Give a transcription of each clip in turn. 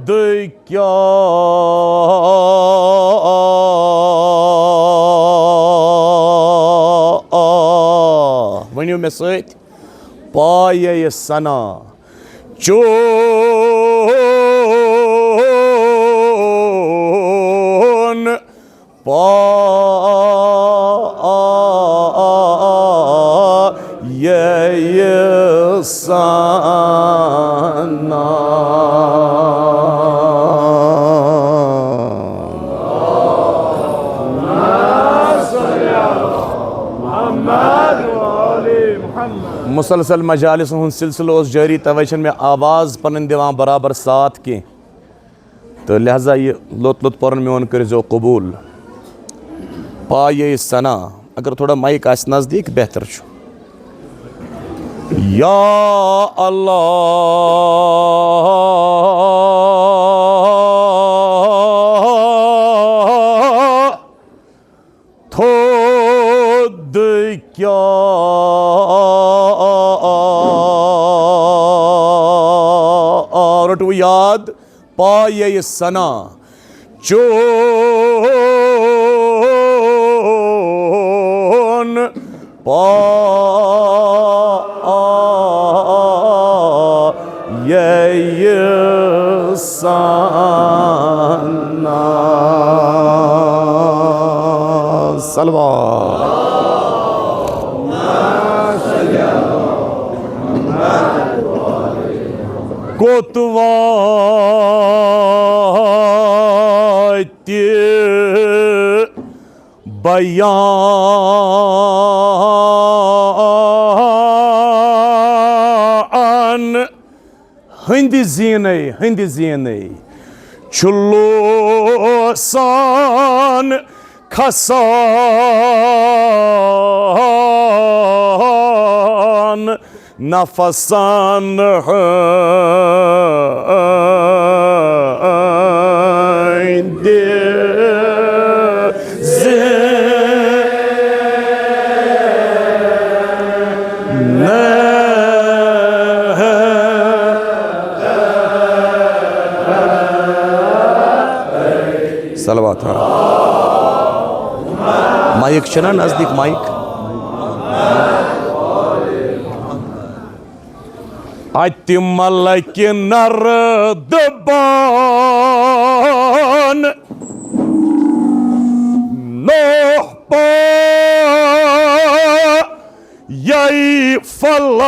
क्या वनियो मे सत पाये सना चोन पाये सना मुसलसल मजालिस हूँ सिलसिलो जारी तवे में आवाज़ पन दिवान बराबर साथ की तो लिहाजा ये लोत लोत पौरन मोन करो कबूल पाये सना अगर थोड़ा माइक आस नज़दीक बेहतर छु या अल्लाह थोद क्या रटू याद पाये सना चोन पाये सना सलवा कोतवाति बयान हंद जीने चुल्लो सान खसान नफसान सलवात माइक चना नजदीक माइक अतिमल के नरदबान नोह पाये फलक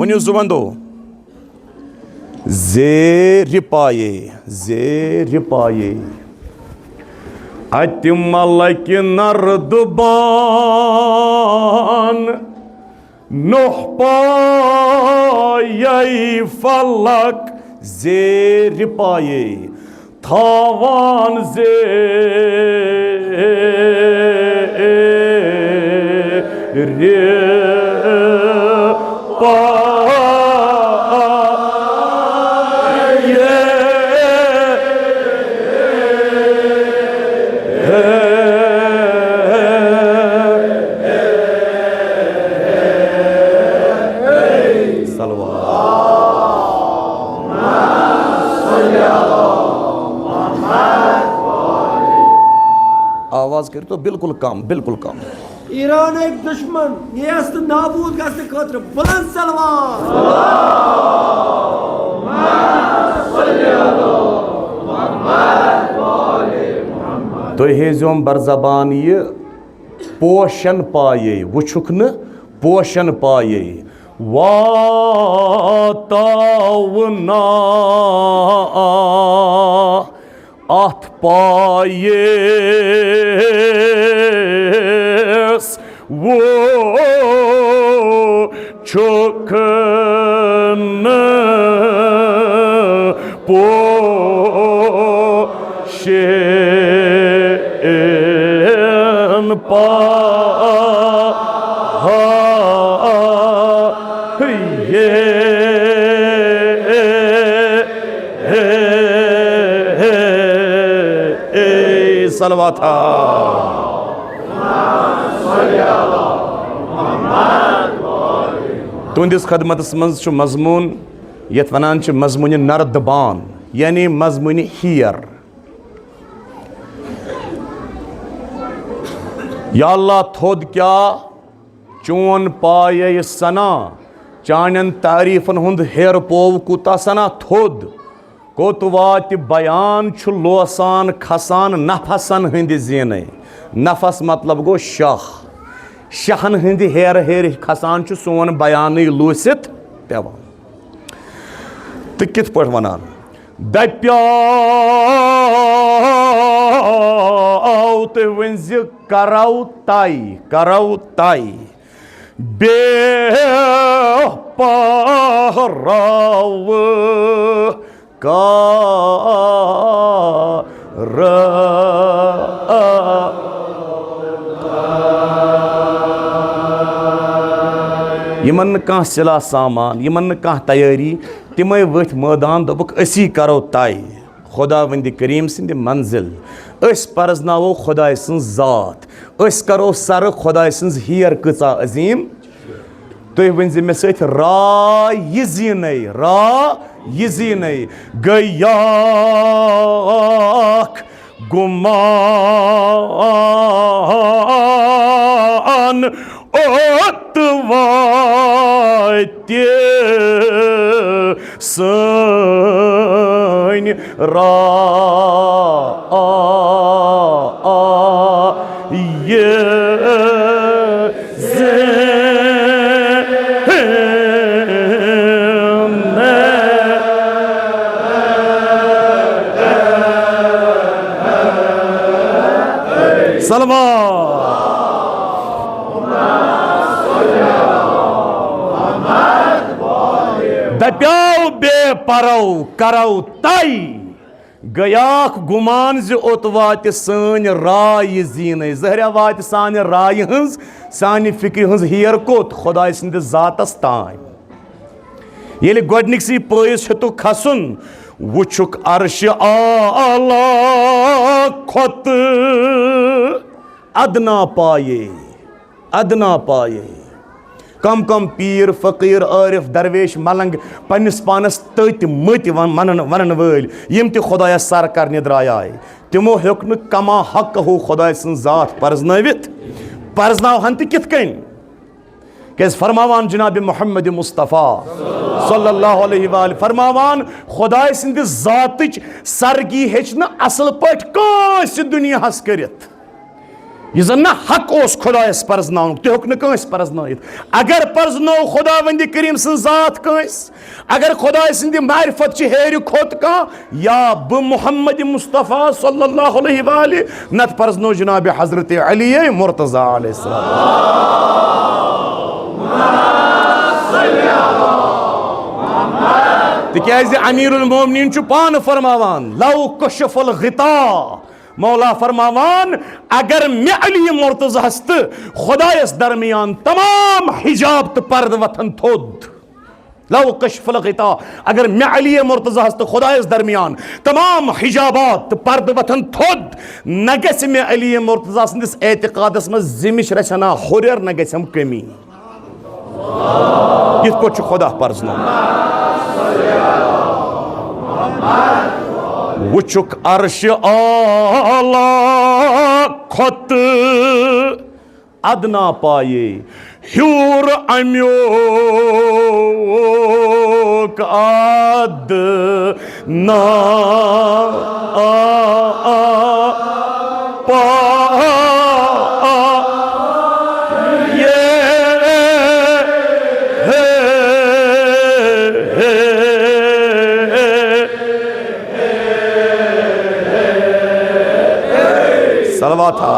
वनियो जुबान दो ज़ेर पाये अतिमल के नरदबान नोह पाये फलक ज़ेर पाये थावान आवाज कर तो बिल्कुल कम ईरान एक दुश्मन ये नाबूद गस्ते खतर बुलंद सलवार तो हेजोम बरजबान ये पोशन पाये वुछुक न पोशन पाये वातावना अथ पाये वो चुकन पोशन पा सलवा था तुंदिस खदमत मज मजमून यथ वनान छ मजमून नरदबान यानी मजमून हीर। या अल्लाह थोद क्या चोन पाये सना चानन तारीफन हुंद हेर पोव कुता सना थोद कोत वात बयान छु लोसान खसान नफसन हंद जीन। नफस मतलब गो शाह, शाहन हंद हेर हेर खसान छु सोन बयान लूसित पेवान। तो कित पट वनान दप्याव तो वंज करौ ताई बे पहराव यमन कह सिला सामान यमन कह तैयारी तिमे वथ मैदान दोपक असी करो तय खुदा वंद करीम सिंद मंजिल अस परजनावो खुदा सं जात अस करो सर खुदा सं हीर कचा अजीम। तुम वन मे सत रा यह जीन गया गुमान ओत वात्य सन रा सलमा दप्याव बे परौ करौ तय गयाक गुमान ज ओत वात सन राय जीन जहरिया वात सान राय हंस सान फिक्र हंस हीर कोत खुदा सिंद जातस तान। येले गोडनिकसी पैस हेतु खसुन वुचुक अर्श आला खोत अदना पाए कम कम पीर फकीर आरिफ दरवेश मलंग पन्निस पानस तत मत वनन वल यम ते खुदाया सर करने द्राय तिमो हेक न कमा हक हो खुदा सं जात परजनाव हन कित कन कैस फरमावान जनाब मोहम्मद मुस्तफ़ा सल्लल्लाहु अलैहि वसल्लम फरमावान खुदा सिंद जातच सरगी हेच न असल पट कास दुनिया हस करित यह जन ना हक ओस खुदायस परजनाउन तुम हेक न कंस परजनाइत अगर परजनो खुदा वंद करीम सं जात कंस अगर खुदा सिंद मारिफत छ हेर खोत का या ब मोहम्मद मुस्तफ़ा सल्लल्लाहु अलैहि वसल्लम नत परजनो जनाब हजरत अली मुर्तज़ा अलैहिस्सलाम। तिक्याज अमीरुल मोमिनीन छु पान फरमावान लौ कशफुल गिता मौला फरमावान अगर मे अली मुर्तज़ा हस्त खुदायस दरमियान तमाम हिजाब तो पर्द वथन थोद लौ कशफुल गिता अगर मे अली मुर्तज़ा हस्त खुदायस दरमियान तमाम हिजाबात पर्द वथन थोद न गस मे अली मुर्तज़ा सिंदिस एतिकादस में जिमिश रचना हुरर न गसम कमी यथ पट खुदा परजनो वुचुक अर्श आला खोत अदना पाए ह्यूर अम्योक आद ना पा सलवा था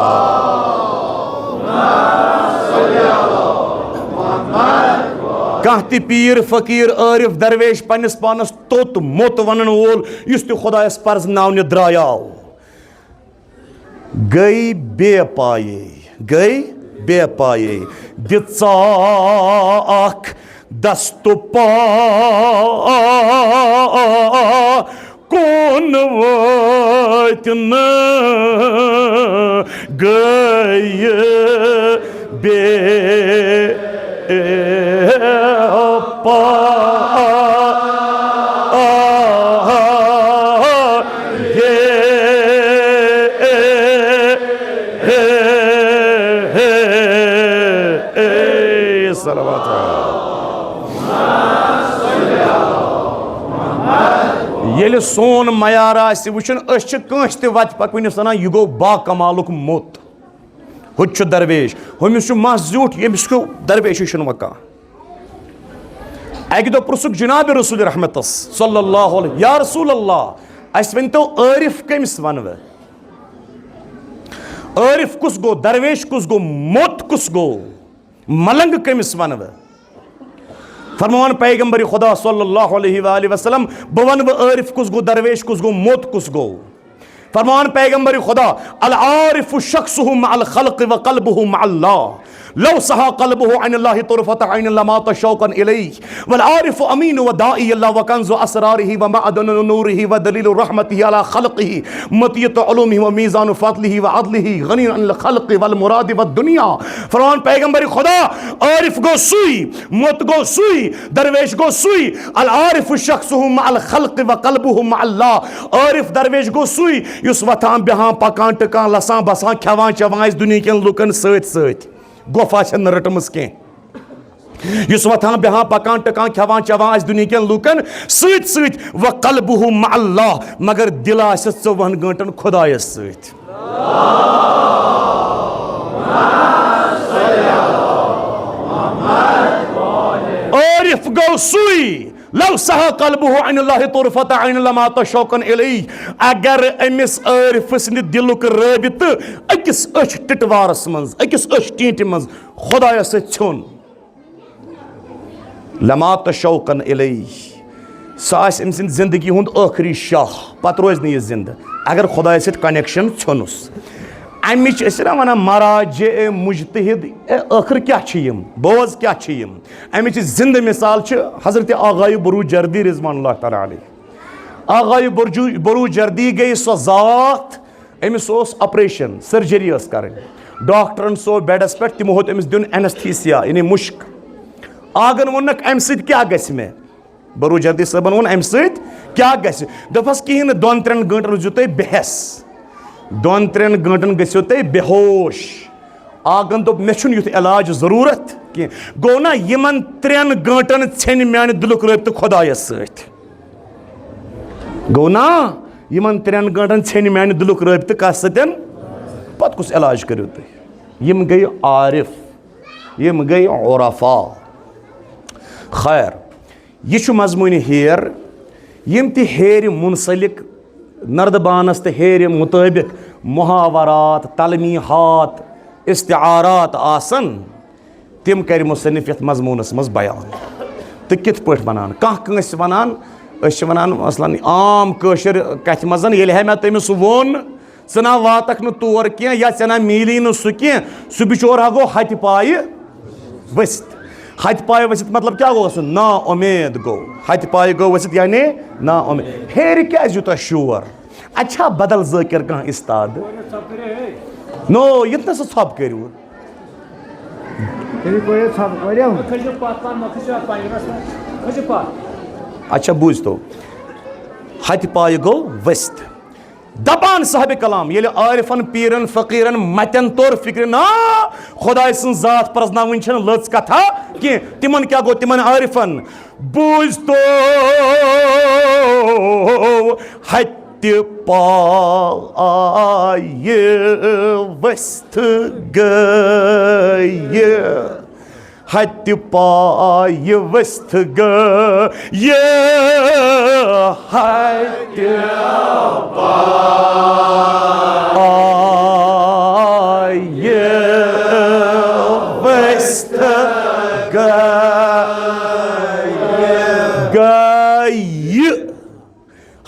कह पीर फकीर आरिफ दरवेश पन्निस पानस तोत मोत वनन वोल युस ते खुदायस परजनावने द्रायाव गई बेपाये दित्साख दस्तु पा कौन वतन गए बे सलावत येले सोन मयार आसि वुचन अस छ कंस ते वत पकवनिस सना यह गो बा कमालुक मोत हुच दरवेश हुमिस मस झूठ यमिस को दरवेश शन वका अकि दो पुरुषुक जनाब रसूल रहमतस सल्लल्लाहु अलैहि या रसूल अल्लाह अस वन तो आरिफ कमिस वन आरिफ कुस गो दरवेश कुस गो मोत कुस गो मलंग कमिस वन फरमान पैगंबर खुदा सल्लल्लाहु अलैहि वसल्लम बवन आरिफ कुस गो दरवेश कुस गो मोत कुस गो फरमान पैगंबर खुदा अल आरिफ शख्सुहु मअल खल्क़ व क़ल्बुहु मअल्लाह लौ सहा क़ल्बुहु अनिल्लाहि तुरफत ऐन लमात शौक़न इलैहि वल आरिफ अमीन व दाई अल्लाह व कंज़ु असरारिहि व मअदन नूरिहि व दलील रहमतिहि अला खल्क़िहि मतियत उलूमिहि व मीज़ान फ़ज़लिहि व अदलिहि गनी अनिल खल्क़ वल मुराद व दुनिया फरमान पैगंबर खुदा आरिफ गो सुई मोत गो सुई दरवेश गो सुई अल आरिफ शख्सुहु मअल खल्क़ व क़ल्बुहु मअल्लाह आरिफ दरवेश गो सुई युस वथान बिहान पकान टकान लसान बसान खेवान चवान दुनिया के लुकन सत सत गोफा रटमस कह युस वथान बिहान पकान टकान खेवान चवान दुनिया के लुकन सत सत व क़ल्बुहु मअल्लाह मगर दिल आस 24 घंटन खुदायस सत आरिफ गो सुई लव सहा क़ल्बुहु अनिल्लाहि तुरफत ऐन लमात शौक़न इलैहि अगर अमिस आरिफ सद दिलुक राबित अकिस अछ टिटवारस मज अकिस अछ टींट मज खुदायस सत छुन लमात शौक़न इलैहि सह अम सद जिंदगी हुंद आखिरी शाह पत रोज न जिंद अगर खुदाय सत कनेक्शन छुनुस अमिच वन मराज मुजतहिद आखिर क्या बोज क्या अमिच जिंद मिसाल हजरत आगाय बरूज जर्दी रिज़वानुल्लाह तआला अलैह आगाय बरूज जर्दी गई सो ज़ात अमिस ऑपरेशन सर्जरी कर डॉक्टरन सो बेडस पे तमो होत अमिस दिन एनेस्थीसिया यानी मुश्क आगन वोनक अम सत क्या गस मे बरूज जर्दी साहबन वोन अम सत क्या गस दपस कहीं 2-3 घंटन रोजो तुम बेहस 2-3 घंटन गो तुम बेहोश आगन दोप मे युथ इलाज जरूरत कह गो ना यमन 3 घंटन छन मान दिलुक रबित खुदायस सत गो ना यमन 3 घंटन छन मान दिलुक रबित कस सतन पत कुस इलाज करो तुम यम गई आरिफ यम गई उरफा खैर यह मजमून हेर यम ति हेर मुंसलिक नर्दबानस तो हेर मुताबिक मुहावरात तलमीहात इस्तिआरात आसन तिम कर मुसन्निफ यथ मजमूनस मज बयान तो कित पठ वनान कह वनान वनान मसलन आम कशर कथ मजन ये मे तमिस वोन ना वातक न तौर कह या ना मिली न सह कह सह बिचोर हा गो हथ पाए वसित हथ पाए वसित मतलब क्या गो ना उम्मीद गो हथ पाए गो वसित यानी ना उम्मीद हेर क्या यूत शोर अच्छा बदल ज़ाकिर कह इस्ताद नो इतना सह थप करू अच्छा बूझ तो हथ पाए गो वस्त दपान साहब कलाम ये आरिफन पीरन फकीरन मतन तोर फिक्र ना खुदाय सं जात प्रजनावन लच कथा कि तिमन क्या गो तिमन आरिफन बूझ तो हथ पाए वस्त गए हथ पाए वस्त गए हथ पाए वस्त गए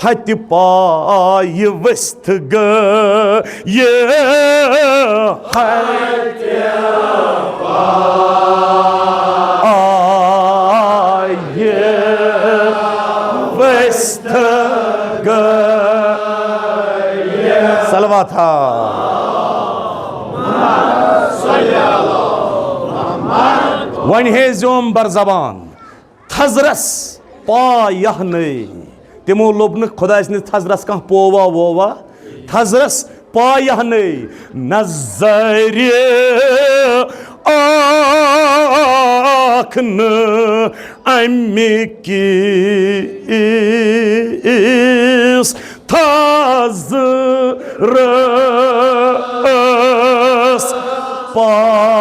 हथ पाए वस्त गए हथ पाए वस्त गए सलवा था वन हे जोम बर जबान थजरस पायह नहीं तिमो लोब न खुदा थजरस कह पोवा वोवा थजरस पायह नहीं नजर आखन अमिकिस थाज रस पाया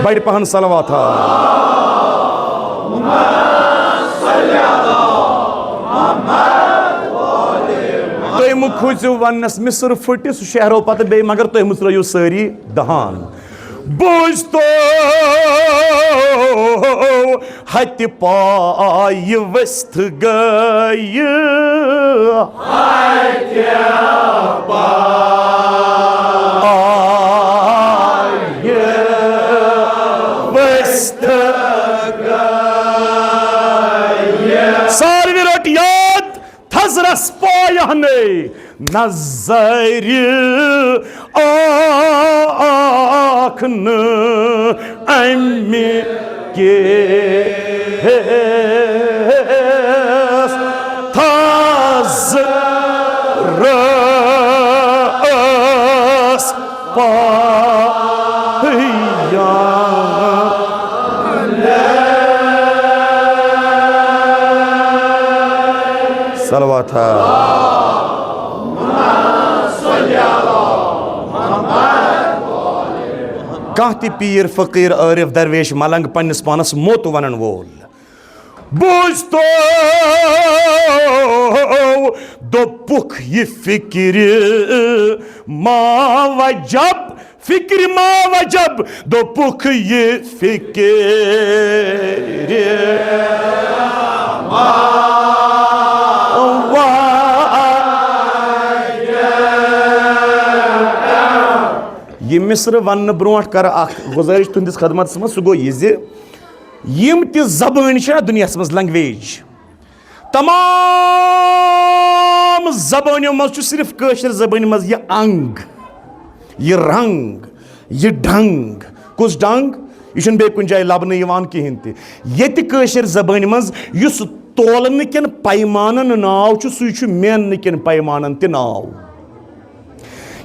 बड़ पहन सलवात तुम खुजो वनस मिस्र फुट सह शहरो पत बे मगर तुम त्रो सारी दहान बोझ तो हत पाय वस्त गय सारी रट याद थजरस पायहने नजर आखन अमि के थजरस पाया सलवात कह पीर फकीर आरिफ दरवेश मलंग पन्निस पानस मोत वनन वोल बोझ तो दोपुख ये फिक्र मावजब फिक्र मावजब दोपुख ये फिक्र ये मिस्र वन ब्रोट कर गुजारिश तुंदिस खदमत मज सह गो यम ति जबान दुनिया मज लैंग्वेज तमाम जबानों मज सिर्फ कशर जबान मज ये अंग ये रंग ये ढंग कुछ ढंग यह बे कुछ जाए लबन कहें ये कशर जबान मज युस तोलन कन पैमानन नाव सह मेन कन पैमानन त नाव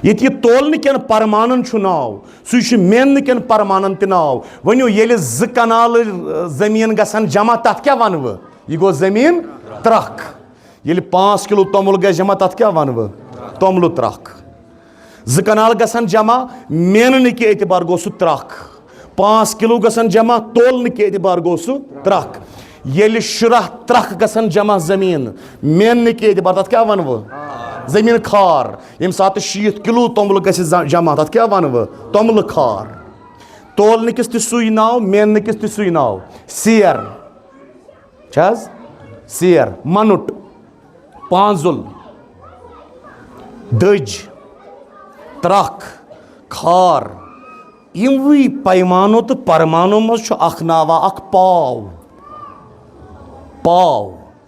ये तोलन कन परमानन नाव सह मेन कन परमानन त नाव वनो ये 2 कनाल जमीन गसान जमा तथ क्या वन यह गो जमीन त्रख ये 5 किलो तोमुल ग जमा तथ क्या वन तोमुल त्रख 2 कनाल गसान जमा मेन के एतबार गो सह त्रख 5 किलो गसान जमा तोलन के एतबार गो सह त्रख ये 10 त्रख गसान जमा जमीन मेन के एतबार तथ क्या वन जमीन खार यम सात 60 किलो तोमुल ग जमा तथ क्या वन तोमुल खार तोलन किस तुई नाव मेन किस तुई नाव सेर सेर मनुट पांजुल दज त्रख खार यमवी पैमानो तो परमानो मज नावा पाव पाव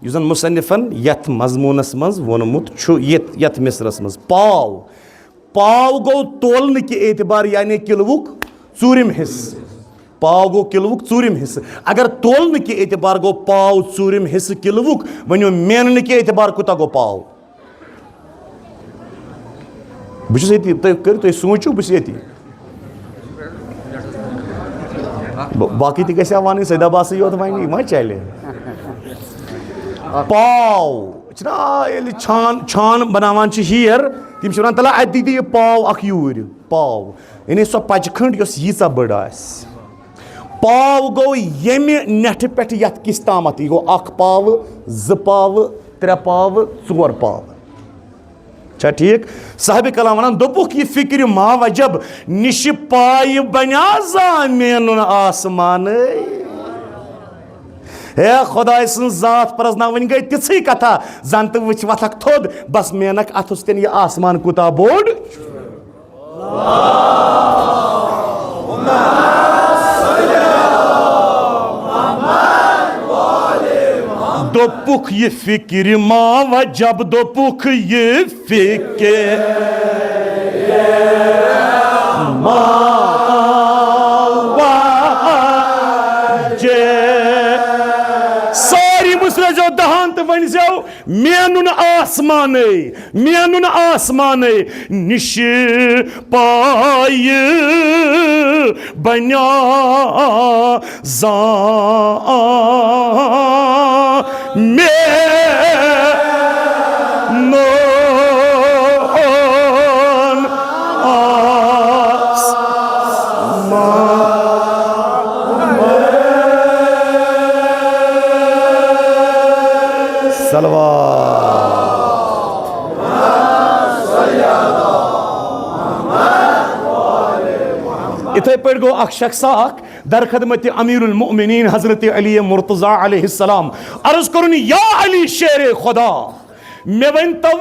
युजन मुसन्निफन यथ मजमूनस मज वोनमुत यथ मिसरस मज पाव पाव गो तोलन के एतबार यानी किलवुक 4 हिस्स पाव गो किलवुक 4 हिस्स अगर तोलन के एतबार गो पाव 4 हिस्स किलवुक वनो मेन के एतबार कुता गो पाव बुझ तुम सोचो बुस बाकी तो गया वन सदा बस योत वन मा चले पाव छान छान बनावान हीर तम वन तला अत दी पाव अख यूर पाव यानी सो पच खंड यीचा बड़ पाव गो यमि नेठ पे यथ किस तामत यह गो 1 पाव 2 पाव 3 पाव 4 पाव ठीक साहिब कलाम वन दोपुख यह फिक्र मावजब निश पाय बना मेन आसमान हे खुदाय सं जात प्रजनावन गई तिथि कथा जन तो वच वथक थोद बस मेनक अथुस तेन यह आसमान कुता बोड दोपुख ये फिक्र मावजब दोपुख ये फिक्र सारी मुसर जो दहान तो वन जो मेनुन आसमाने निश पाय बन्या जा इथे पे गो अख शख्स दर खदमत अमीरुल मोमिनीन हजरत अली मुर्तजा अलैहिस्सलाम अर्ज करुन या अली शेर खुदा मे वन तव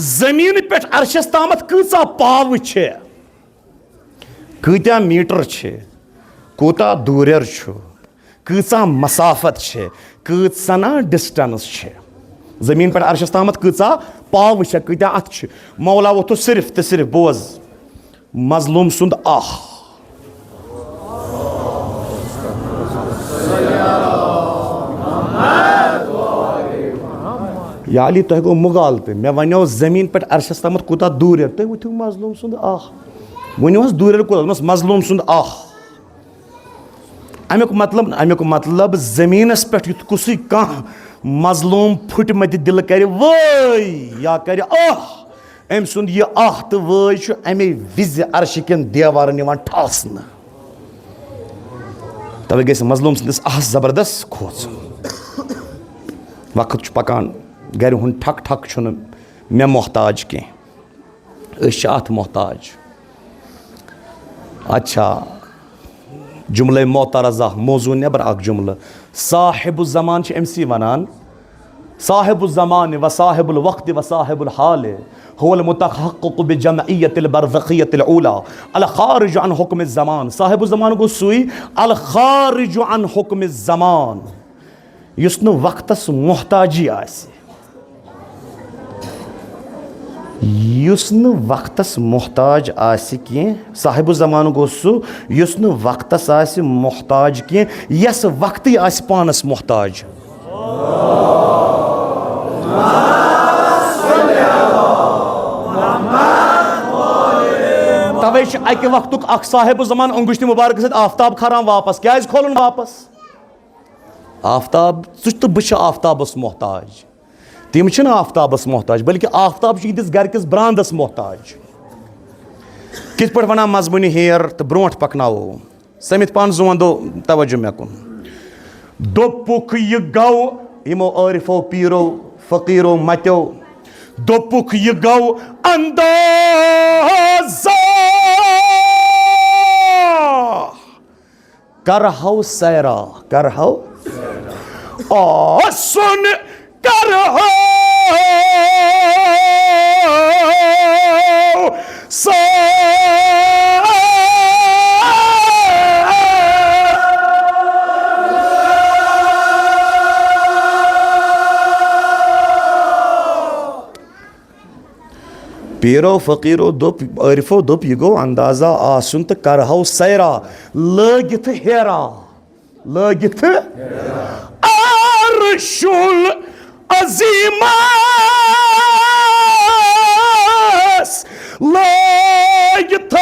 जमीन पे अर्शस तामत कचा पाव छे कत्या मीटर छे कोता दूर कचा मसाफत छे कना डिस्टेंस छे जमीन पे अर्शस तामत कचा पाव छे कत्या अथ छे मौला वो तो सिर्फ तो सिर्फ बोज मजलूम सुंद आह या अली तुह गो मुगाल तो मे वनो जमीन पे अर्शस तमत कूता दूर तुम वो मजलूम सुंद आह वनो दूर कूत मजलूम सुंद आह अमुक मतलब जमीनस पे कुछ कह मजलूम फुट मत दिल कर वय या कर आह अम सुंद यह आह तो वय अमे विज अर्श कन देवार निवान ठासन तवे गई मजलूम सदिस आह जबरदस्त खोज वक्त पकान गर हुन ठक ठक मे मोहताज कह अत मोहताज अच्छा जुमले मोतरज़ा मौजू नबर अख जुमल साहिब ज़मान अमसी वनान साहिब ज़मान व साहिबुल वक्त व साहिबुल हाल हुवल मुतहक़्क़िक़ बिजमइयतिल बरज़ख़ियतिल ऊला अल ख़ारिज अन हुक्म ज़मान साहिब ज़मान गो सुई अल ख़ारिज अन हुक्म ज़मान युस न वक्तस मोहताजी आसि युस न वक्तस मोहताज आसि कह साहिब ज़मान गो सु युस न वक्तस आसि मोहताज कह यस वक्त आसि पानस मोहताज तवे अकि वक्तुक अख साहिब ज़मान अंगुश्त मुबारक सत आफ्ताब खरान वापस क्या खोलन वापस आफ्ताब तो बह आफ्ताबस मोहताज तम आफ्ताबस मोहताज बल्कि आफ्ताब यिस गर किस ब्रांदस मोहताज कित पे वन मजमूनी हेर तो ब्रो पकनावो समित पान जोन दो तवज्जो मे कुन दोपुक यह गौ यमो आरिफो पीरो फकीरो मतो दोपुक यह गौ अंदाज़ा करहौ सैरा करहौ सुन करहौ पीरो फकीरो दोप आरिफो दोप यह गो अंदाजा आसुन तो करहौ सैरा लगित हेरा लगित अर्शुल अज़ीमस लगित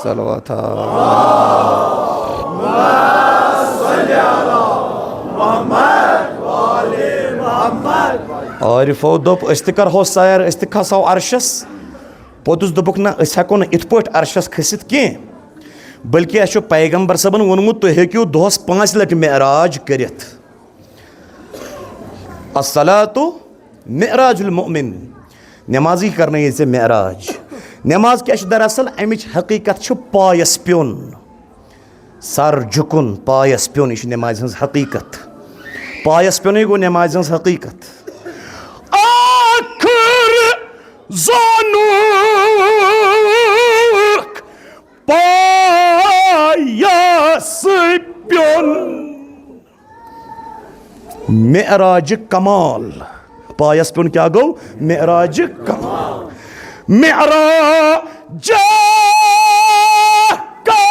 सलवात आरिफो दोप अस करहो सैर अस खसो अर्शस पोतुस दोपुक ना अस हेको न इत पट अर्शस खसित कह बल्कि अस पैगंबर सबन वोनमुत तुम हेकियो दोहस 5 लट मेराज करित अस्सलातु मेराजुल मोमिन नमाजी करने ये मेराज नमाज क्या दरअसल अमिच हकीकत पायस प्योन सर झुकुन पायस प्योन यह नमाज हज हकीकत पायस प्योन गो नमाज हज हकीकत आखिर ज़ानुक पायस प्योन मेराज कमाल पायस प्योन क्या गो मेराज कमाल मेराज का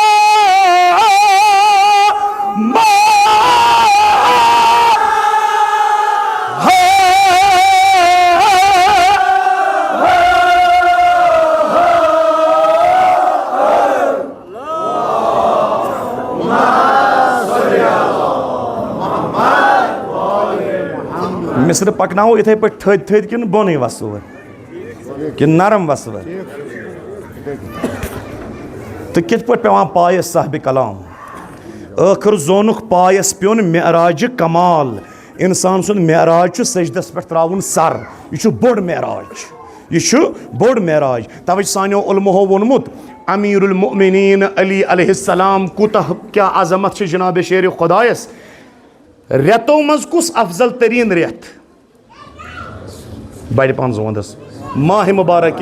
मिस्र पकनाओ इथे पे थद थद कि बोन वसव कि नरम वसव तो कित पे पेवान पायस साहिब कलाम आखिर जोनुक पायस प्योन मेराज कमाल इंसान सुन मेराज सजदस पे त्राउन सर यह बोड़ मेराज यह बोड़ मेराज तवे सानियो उलमो वोनमुत अमीरुल मोमिनीन अली अलैहिस्सलाम कुतः क्या अजमत जनाब शेर खुदायस रेतों मज कुस अफजल तरीन रेत बड़े पान वंदस माह मुबारक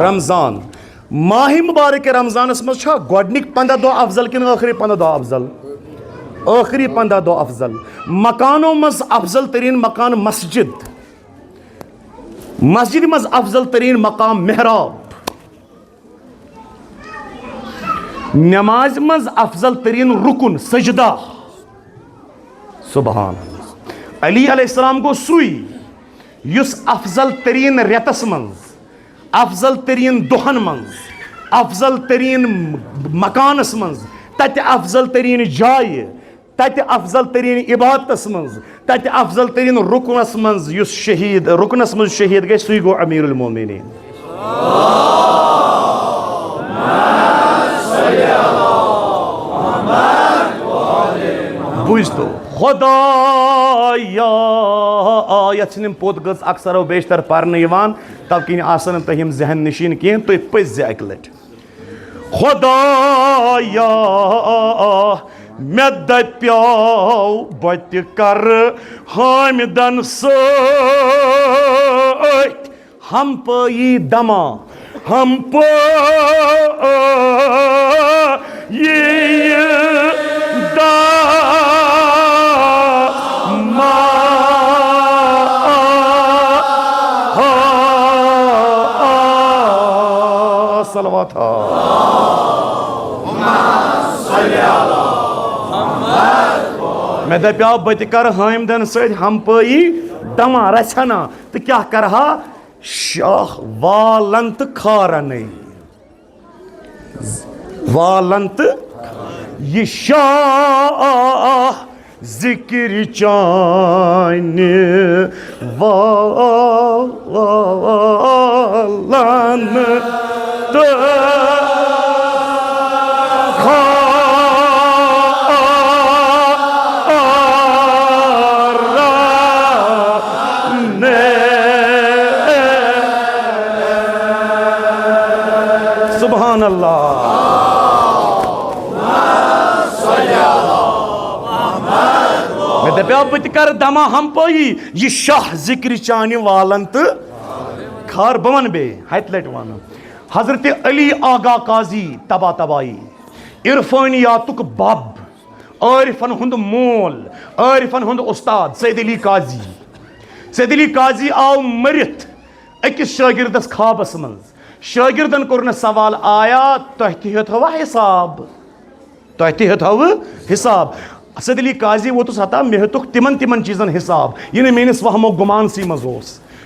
रमजान माह मुबारक रमजानस मज गोडनिक 15 दो अफजल कि आखिरी 15 दो अफजल आखिरी 15 दो अफजल मकानों मज अफजल तरीन मकान मस्जिद मस्जिद मज अफजल तरीन मकाम मेहराब नमाज मज अफजल तरीन रुकुन सजदा सुबहान अली अलैहिस्सलाम को सुई युस अफजल तरीन रेतस मंज अफजल तरीन दुहन मंज अफजल तरीन मकानस मंज तत अफजल तरीन जाय तत अफजल तरीन इबादतस मंज तत अफजल तरीन रुकनस मंज युस शहीद रुकनस मंज शहीद गए सुई गो अमीरुल मोमिनीन बुझ तो खुदाया आयत पोत गज अक्सर व बेशतर पारने तब कन आसन तहिम जहन नशीन कहें तुम पज अक लट खुदाया मे दप्याव बत कर हामिदन सत हम पई दमा हम मैं दप्या बत कर हामिदन सत हम पई दमा रचना तो क्या करहा शाह वालंत खारन वालंत ये शाह जिक्र चान वालंत सुभान अल्लाह मैं दप्या बत कर दमा हम पई ये शाह जिक्र चान वालंत खार बवन बे हत लट वन हजरत अली आगा काजी तबा तबाई इरफानियातुक बब आरिफन हुंद मोल आरिफन हुंद उस्ताद सैयद अली काजी आव मरित अकिस शागिर्दस खाबस मंज शागिर्दन कोर सवाल आया तुह थवा हिसाब तुह हिसाब सैयद अली काजी वो तो हता मे हेतुक तिमन चीजन हिसाब यह मेनिस वहमो गुमान सी मज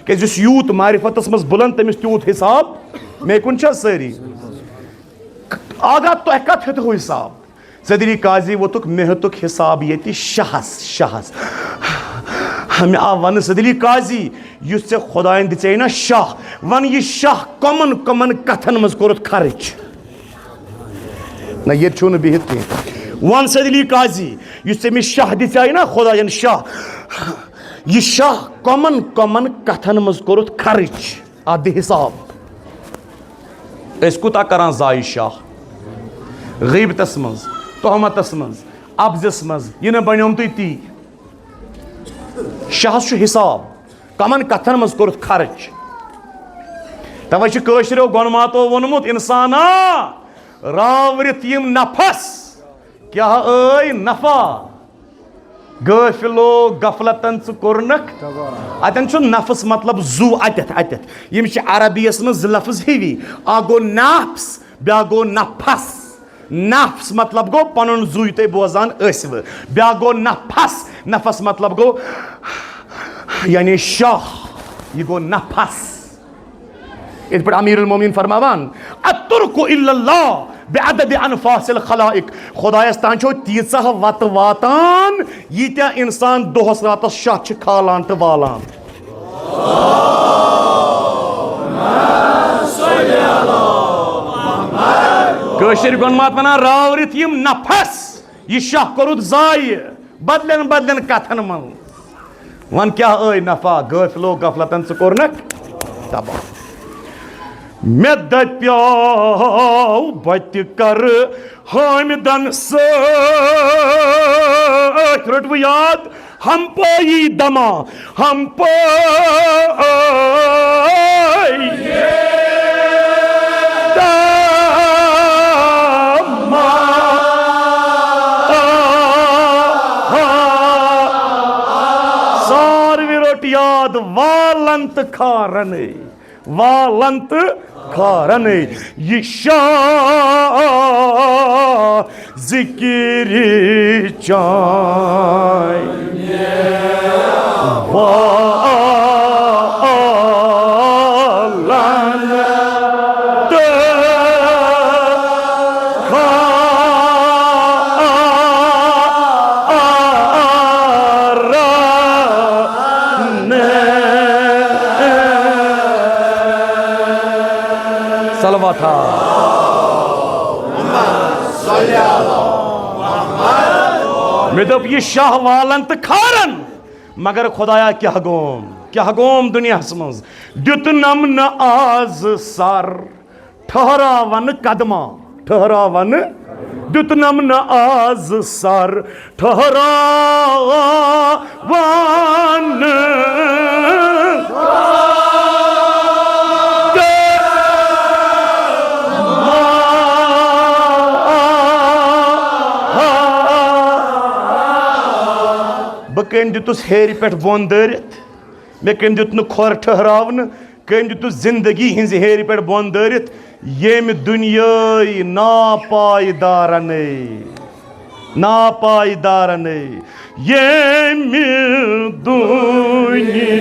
कि यूत मारिफतस मज बुलंद तमिस त्यूत हिसाब मे कुन सारी आगा तुह कत हेतु हिसाब सैयद अली काजी वो मे हेतुक हिसाब ये शहस हमें आ वन सैयद अली काजी युस चे खुदायन दिचे ना शाह वन ये शाह कमन कथन मज कोरत खर्च ना ये छुन बिहित कह वन सैयद अली काजी युस चे मे शाह दिचे ना खुदायन शाह ये शाह कमन कथन मज कोरत खर्च आदि हिसाब कुता करान जाय शाह गीबतस मज तोहमतस मज अब्जस मज यह बनोम तुम ती शाहस हिसाब कमन कथन मज कोरत खर्च तवे कशरो गोनमातो वोनमुत इंसाना रावरित यम नफस क्या नफा गफिलो गफलतन च कोरनक अतन छु नफ्स मतलब जू अतत यम छ अरबियस में ज लफ्ज हेवी आ गो नफ्स ब्या गो नफस नफ्स मतलब गो पनुन जू ते बोजान असव ब्या गो नफस मतलब गो यानी शाह ये गो नफस इत पर अमीरुल मोमिनीन फरमावान अतुरकु इल्लल्लाह बेअदद अनफासिल खलाइक खुदायस तान छो तीसह वत वातान यीत्या इंसान दोहस रातस शाह छ खालान त वालान कशिर गोनमात वना रावरित यम नफस ये शाह करुत जाय बदलन कथन मन वन क्या ऐ नफा गफलो गफलतन च कोरनक तबा मे दप्याव बत कर हामिदन सत रटव याद हम पाई दमा हम पाई दमा सारवी रोट याद वालंत खारन ये शाह जिक्र चाय वालंत सलवा था मैं दप ये शाह वालन तो खारन मगर खुदाया क्या गोम दुनिया मज दुत नम न आज सर ठहरावन कदमा ठहरावन दुत नम न आज सर ठहरावन कम दुतुस हेर पे बोन दरित मे कम दुत खोर ठहरावन कम दुतुस जिंदगी हिंज हेर पे बोन दरित येम दुनिया नापायदारन येम दुनिया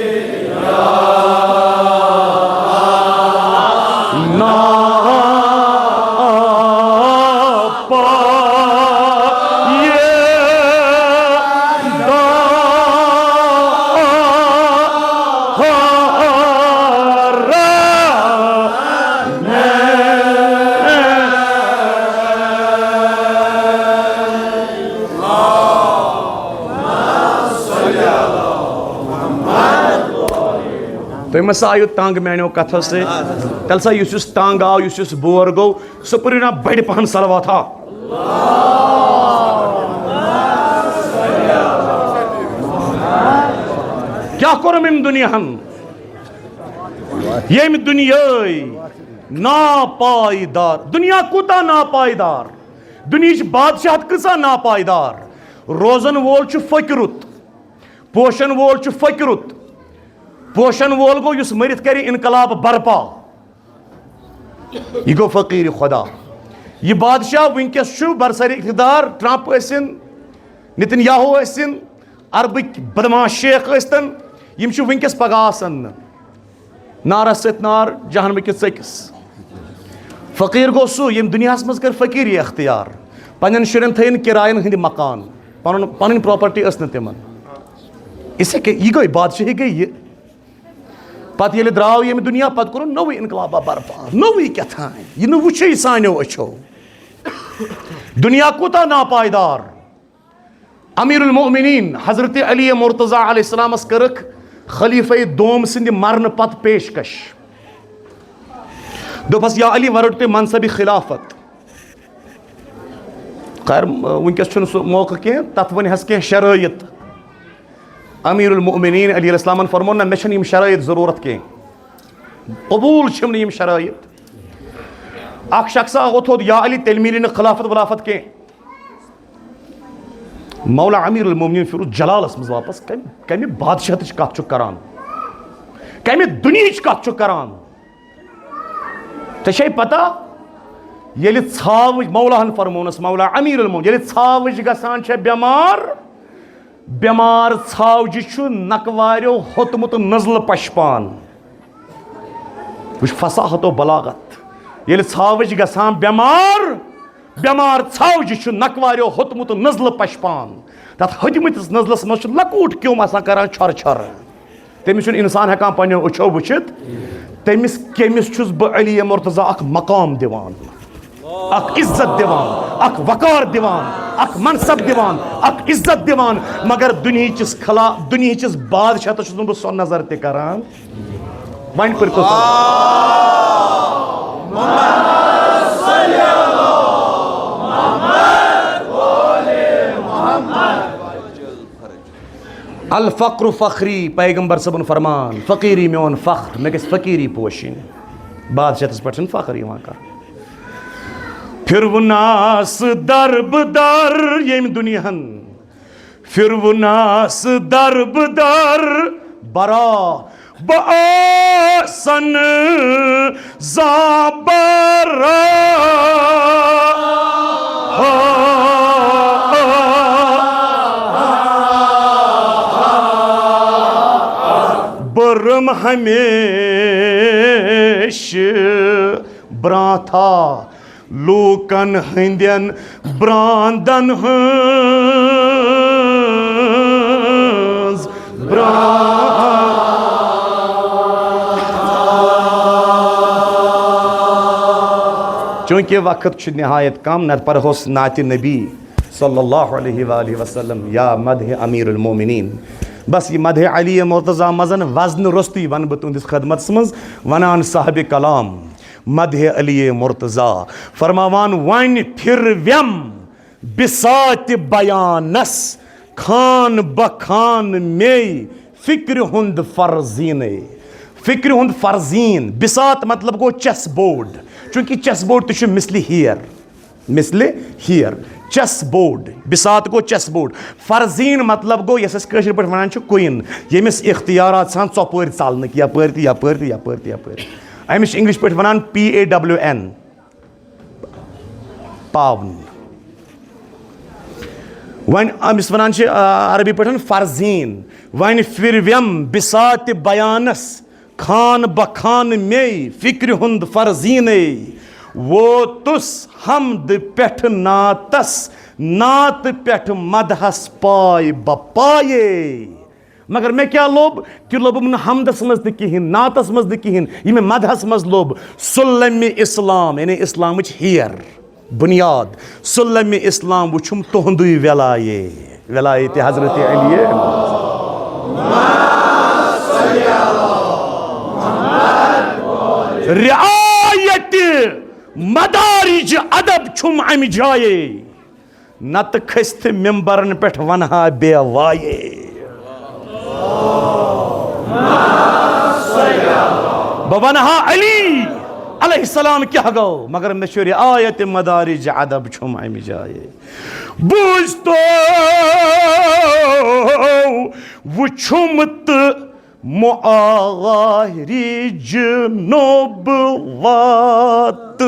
तुम सा आयु तंग मैनो कथ से तल सा युस तंग आव युस बोर गो सह पुर ना बड़ पहन सलवा था क्या करम इन दुनियाहन येम दुनिया नापायदार दुनिया कूता नापायदार दुनिया बादशाहत कसा नापायदार रोजन वोल फकरुत पोशन वोल फकरुत पोशन वोल गो युस मरित कर इनकलाब बरपा यह गो फकीर खुदा यह बादशाह वनकस बरसर इख्तिदार ट्रंप इन नितनयाहू इन अरबिक बदमाश शेख इन यम वनकस पगह आसन नारस सत नार जहनम किस सकिस फकीर गो सह यम दुनिया मज कर फकीर अख्तियार पन्न शुरन थन किरायन हंद मकान पन प्रॉपर्टी तिम इसे यह गई बादशाही गई ये पत ये द्राव ये दुनिया पत कोर नव इनकलाबा बरपा नव क्या यह वुच सानो अच्छो दुनिया कूता नापायदार अमीरुल मोमिनीन हजरत अली मुर्तज़ा अलैहिस्सलामस करक खलीफे दोम सिंध मरन पत पेशकश दोपस या अली वरट पे मनसबी खिलाफत खैर वनकस मौका कह तथ वन कह शराइत अमीरुल मोमिनीन अली अलैहिस्सलाम फरमोन ना मे यम शराइत ज़रूरत कह कबूल यम शराइत अख शख्स वो थोद या अली तेल मिली खिलाफत वलाफत कह मौला अमीरुल मोमिनीन फिर जलालस मज वापस कमि बादशाहतच कथ करान कमि दुनियाच कथ करान ऐ पता ये छाव मौलाहन फरमोनस मौला अमीरुल मोमिनीन ये छावज गसान बेमार बेमार छावज नकवारो होतमुत नजल पशपान वुच फसाहतो बलागत ये छावज गसान बेमार बेमार छावज नकवारो होतमुत नजल पशपान तथ हतमतिस नजलस मज लकूट क्यों करान छर छर तमिस इंसान हेकान पन्नो अछो वुचित तमिस केमिस बह अली मुर्तजा अख मकाम दिवान अख इज्जत दिवान अख वकार दिवान अख मनसब दिवान अख इज्जत दिवान मगर दुनियाचिस खला दुनियाचिस बादशाह तो बह सो नजर ते करान वन पर तो अल फ़क्र फ़खरी पैगम्बर सबन फरमान फ़कीरी मेन फ़ख्र मे गस फ़कीरी पोशिन बादशाहस पे फ़ख्र कर फिर वो नास दरबदर यम दुनियाहन फिर वो नास दरबदर बरा बसन ज़ाबरा बरम हमेश ब्राथा लोकन हंदन ब्रांदन हंस चूंकि वक्त नहायत कम न पर होस नात नबी सल्लल्लाहु अलैहि वसल्लम या मदह अमीरुल मोमिनीन बस ये मदह अली मुर्तज़ा मजन वजन रस्तुई वन बह तुंदिस खदमत मज वनान साहब कलाम मदह अली मुर्तज़ा फरमावान वन फिर व्यम बिसात बयानस खान बखान में फिक्र हुंद फर्जीन बिसात मतलब गो चेस बोर्ड चूंकि चेस बोर्ड तो मिसली हियर चेस बोर्ड बिसात गो चेस बोर्ड फर्जीन मतलब गो यस कशर पे वन क्वीन यमिस इख्तियारात सान चौपर चलने यपर अमिस इंग्लिश पे वन PAWN पावन वन अमिस वन अरबी पे फर्जीन वन फिर व्यम बिसात बयानस खान बखान में फिक्र हुंद फर्जीन वो तुस हमद पेठ नातस नात पेठ मदहस पाय बपाये मगर मैं क्या लोब कि लोब हमदस मज कहें नातस मज कहें ये मैं मदहस मज लोब सुल्लम इस्लाम यानी इस्लाम हियर बुनियाद सुल्लम इस्लाम वुछुम तुहंदुई वलायत हजरत अली रियायत मदारिज अदब छुम अमि जाये नत खस्त मिंबरन पे वनहा बेवाये बवनहा अली अलैहिस्सलाम क्या गो मगर मे रियायत मदारिज अदब छुम अमि जाये बुझ तो वुछुम त मुआरिज नबुवत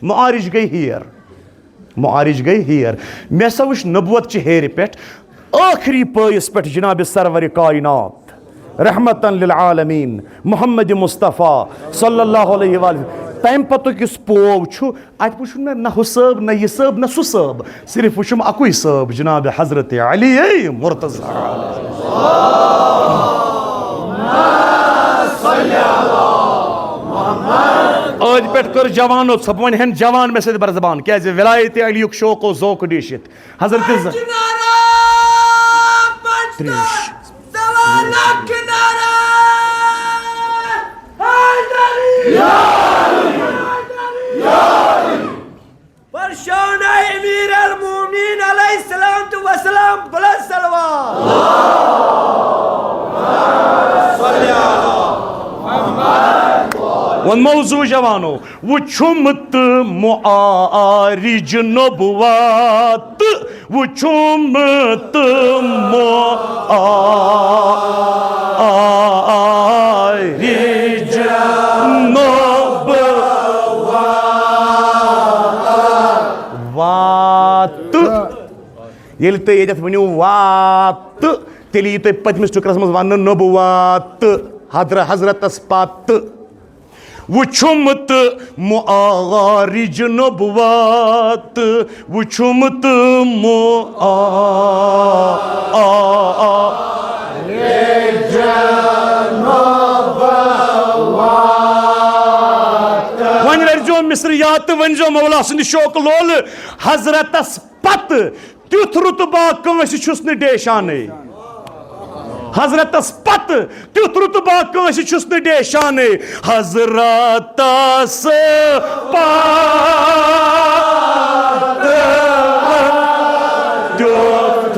मुआरिज गई हियर मे सा वुच नबुवत हेर पे आखिरी पयस पे जनाब सरवर कायनात रहमतन लिल आलमीन मोहम्मद मुस्तफ़ा सल्लल्लाहु अलैहि वसल्लम तम पतुक यस पोव अत वुचुम न हुसब न यह सब न सु सब सिर्फ वुचुम अकुई सब जनाब हजरत अली मुर्तज़ा आज पे कर जवानो सब वन हन जवान में से बरजबान क्या विलायत अली शौक ज़ौक डिशित हजरत वन मौजू जवानो वो छुम मुआरिज नबुवत वुचुमत मुआरिज नबुवत येल तुम ये वनो वात तेल यी तुम पतमिस टुकरस मज वन नबुवत हजरतस पत वुचुमत मुआरिज नबुवत वुचुमत मुआरिज नबुवत वन रजो मिस्रियात वनजो मौला सुंद शोक लोल हजरतस पत तुथ रुतबा कंस छुस न डेशाने हजरतस पत तुथ रुतबा कंस छुस न डेशाने हजरतस पत तुथ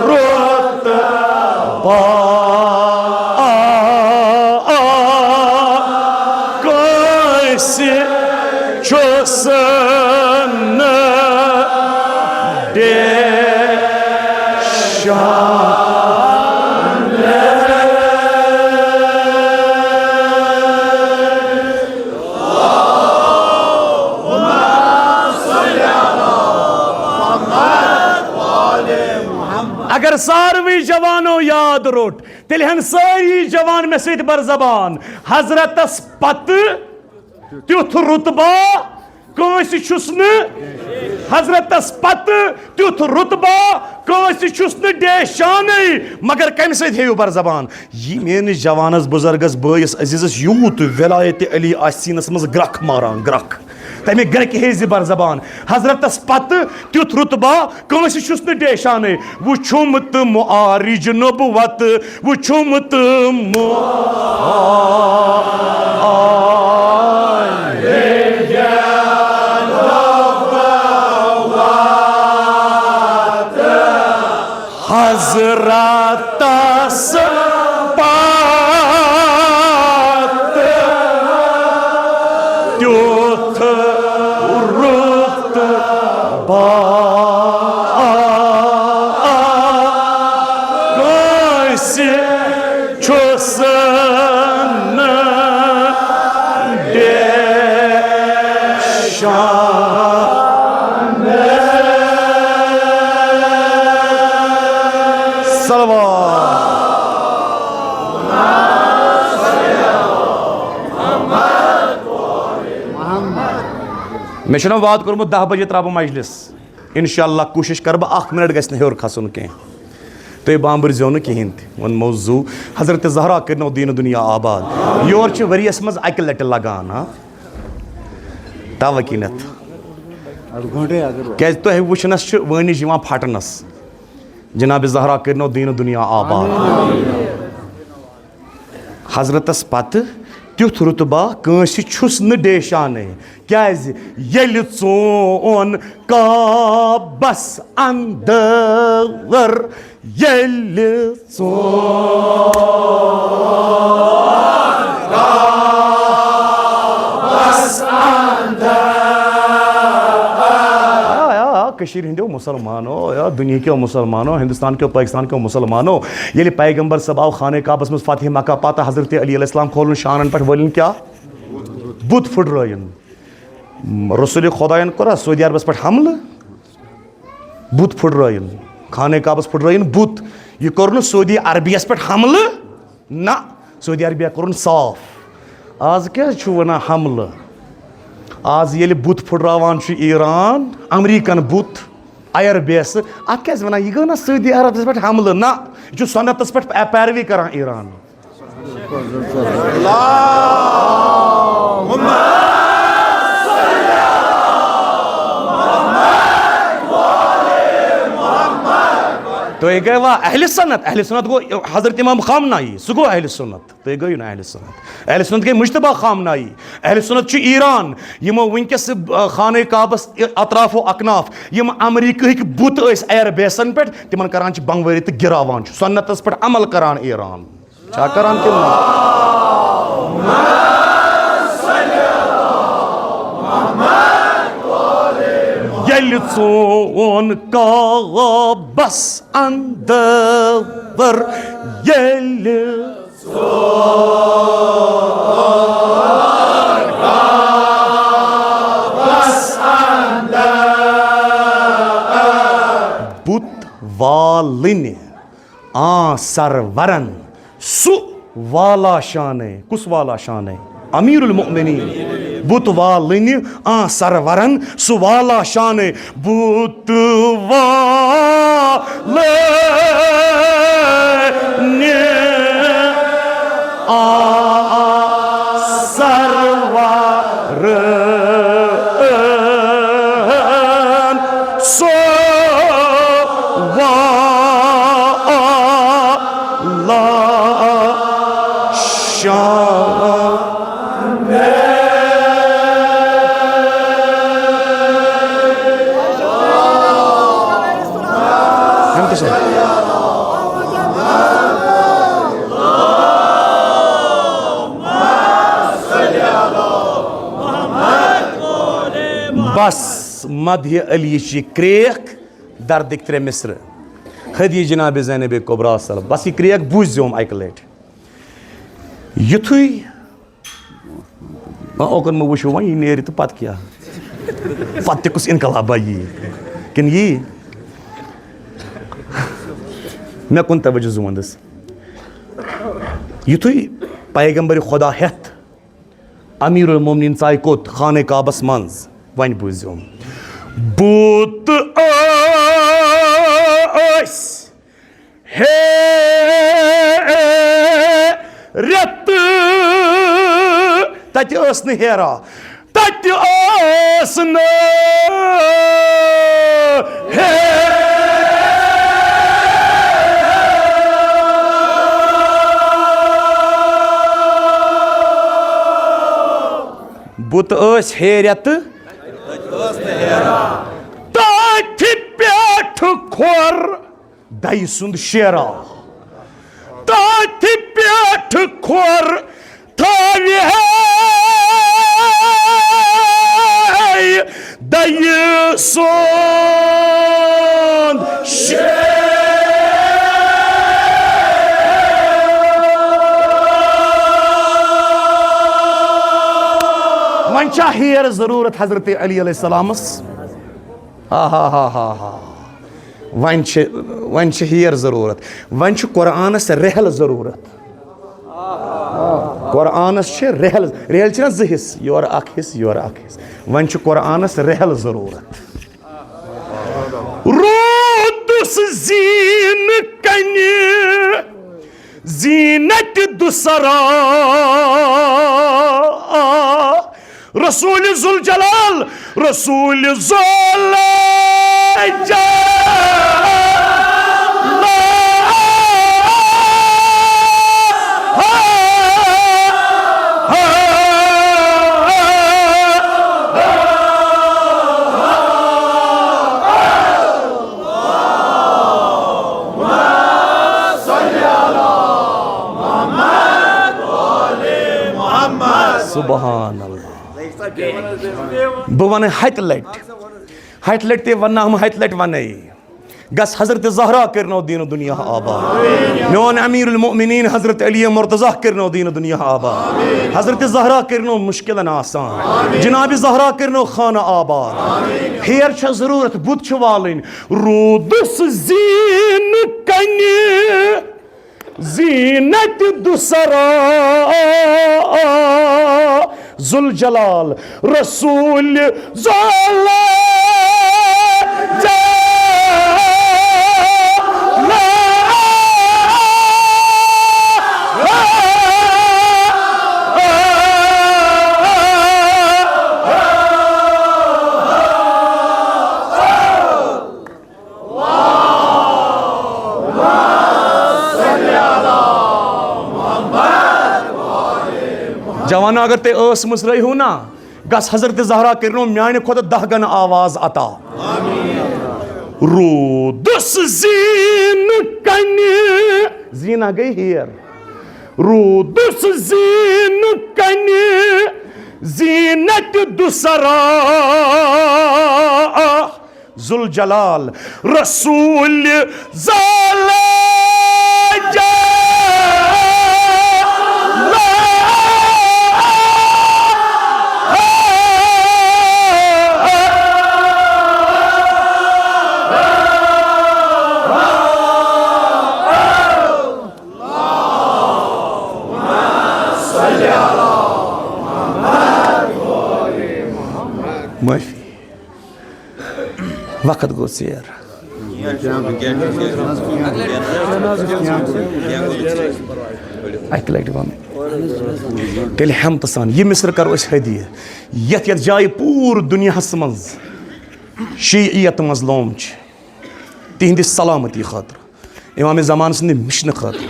रुतबा कंस छुस न अगर सारवी जवानो याद रोट तेल हन सारी जवान में सहित बर जबान हजरतस पत तुथ रुतबा कंस छुस न हजरतस पत तुथ रुतबा कंस छुस न डेशाने मगर कम सहित बर जबान यह मेनिस जवानस बुजुर्गस बयस अजीजस यूत विलायत अली आसीनस मज ग्रख मारान ग्रख तमे ग्रक हेज बर जबान हजरतस पत तुथ रुतबा कंस छुस न डेशाने वुचुमत मुआरिज नबुवत वुचुमत मुआरिज नबुवत हजरतस पत तुथ रुतबा कंस छुस न डेशाने मे वाद कोर्मुत 10 बजे त्रा मजलिस इंशाअल्लाह कोशिश कर बह 1 मिनट गस हेर खसन कह तुम बांबरजो न कहें वो मौजू हजरत ज़हरा करनो दीन दुनिया आबाद योर वरियस मज अक लट लगान हाँ तवकीनत क्या तुह वुचनस वनिश फटनस जनाब ज़हरा करनो दीन दुनिया आबाद हजरतस पत तुथ रुतबा कंस छुस न डेशाने क्या चोन काबस अंदर कशीर हिंदो मुसलमानो या दुनिया के मुसलमानो हिंदुस्तान के पाकिस्तान के मुसलमानो ये पैगंबर सब आओ खाने काबस में फातिह मक्का पाता हजरत अली अलैहिस्सलाम खोलन शानन पर वलिन क्या बुत फुटरायन रसूल खुदायन करा सऊदी अरबस पर हमले बुत फुटरायन खाने काबस फुटरायन बुत ये कर सऊदी अरबियस पर हमले ना सऊदी अरबिया कर साफ आज क्या वना हमले आज ये बुत फुटरावान ईरान अमरीकन बुत आयर बेस अत क्या वन यह गो ना सऊदी अरबस पे हमले ना यह सन्नतस पे पैरवी कर ईरान तो ये गए वह अहले सुन्नत गो हजरत इमाम खामनाई सह गो अहले सुन्नत तो ये गई ना अहले सुन्नत गई मुश्तबा खामनाई अहले सुन्नत ईरान यमो वनकस खाने काबस अतराफो अकनाफ यम अमरीक बुत एयर बेसन पे तिमन करान बंगवरी तो गिरावान सुन्नतस पे अमल करान ईरान छा करान कि ना yeli son Kaabas andar yeli but valini sarvaran su vala shane kus vala shane amirul mu'minin but valini sarvaran su vala shane but valini sarvaran su बस मध्य अली क्रेक दर्द त्रे मिस्र हदी जनाब ज़ैनब कुबरा सल बस ये क्रेक बुझोम अक लट युथु ओकन मे वो वन यह नेर तो पत क्या पत कुछ इनकलाबा यी किन यी मे कुन तवज्जो जुवंदस युथु पैगंबर खुदा हेत अमीरुल मोमिनीन चाय कोत खाने काबस मंज वन बुझोम बुत हे रत तत हेरा तत हे बुत हेरत तथ पेठ खोर दई सुंद शेरा तथ पेठ खोर थावे दई सुंद वन हेर जरूरत हजरत अली अलैहिस्सलामस वन हेर जरूरत वन कुरानस रहल जरूरत कुरानस रहल रहल ना ज हिस योर अख हिस वन कुरानस रहल जरूरत रोदुस जीन कन्य जीनत दुसरा रसूल जुल जलाल रसूल जुल सुभान अल्लाह बह वन हत लट ते वन्ना हम हत लट वन गस हजरत ज़हरा करनो दीन दुनिया आबाद मोन अमीरुल मोमिनीन हजरत अली मुर्तज़ा करनो दीन दुनिया आबाद हजरत ज़हरा करनो मुश्किल आसान जनाब ज़हरा करनो खाना आबाद हेर छ जरूरत बुत छ वालिन रूदस जीन कन्य जीनत दुसरा जुल जलाल रसूल जवाना अगर ते अस मुसरई हो ना गस हजरत ज़हरा करनो म्यान खुद 10 गन आवाज अता रूदस जीन कन्य जीना गई हेर रूदस जीन कन्य जीनत दुसरा जुल जलाल रसूल ज़ाला माफी वक्त गो सेर अक लटि वन तेल हमत सान यह मिसर करो हदिय यथ यथ जाय पूर दुनिया मज शीयत मजलूम तिहंद सलामती खातर इमाम ज़मान सद मिशन खातर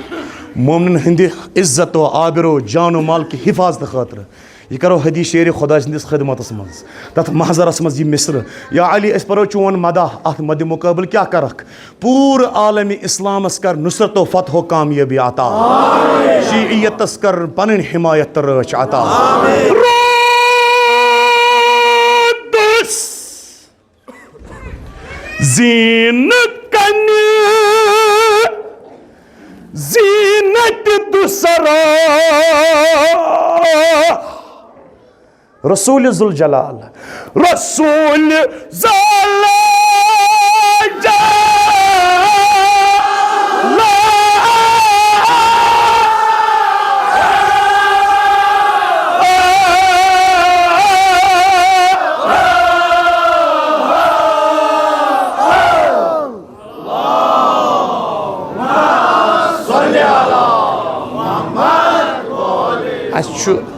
मोमिन हंद इज्जत आबिरो जानो माल की हिफाजत खातर यह करो हदी शेर खुदा सदिस खदमत मज तथ महजरस मज यह मिसर या अली अस परो चोन मदाह अत मद मुकाबल क्या करक पूर आलम इस्लामस कर नुसरत फतह कामयाबी अता शीयतस कर पन हिमायत रच अता जीन कन जीनत दुसरा रसूल जुल जलाल रसूल ज़ाला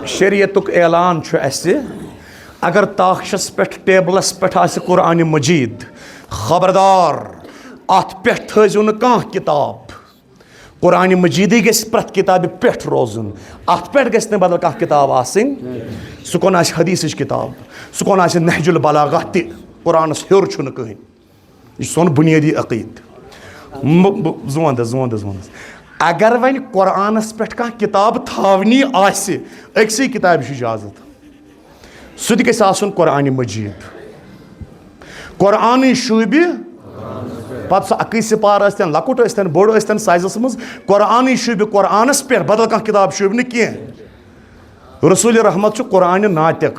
शरीयतुक ऐलान अगर ताशस पे टेबलस पे कुरान मजीद खबरदार अत पे थो न कह किताब कुरान मजीद गस प्रत किताब पे रोजन अत पे गस बदल कह किताब आसिन सह कोन हदीस किताब सह कोन नहजुल बलागा त कुरानस हेर कहें यह सोन बुनियादी अकीद जुवंद अगर वन कुरानस पे कह किताब थावनी अक्सै किताब इजाजत सह गुन कुरान मजीद कुरान शूबि पत सह अक सिपार लकुट बोड़ साइजस मज कुरान शूबि कुरानस पे बदल कह किताब शूबि कह रसूल रहमत कुरान नातिक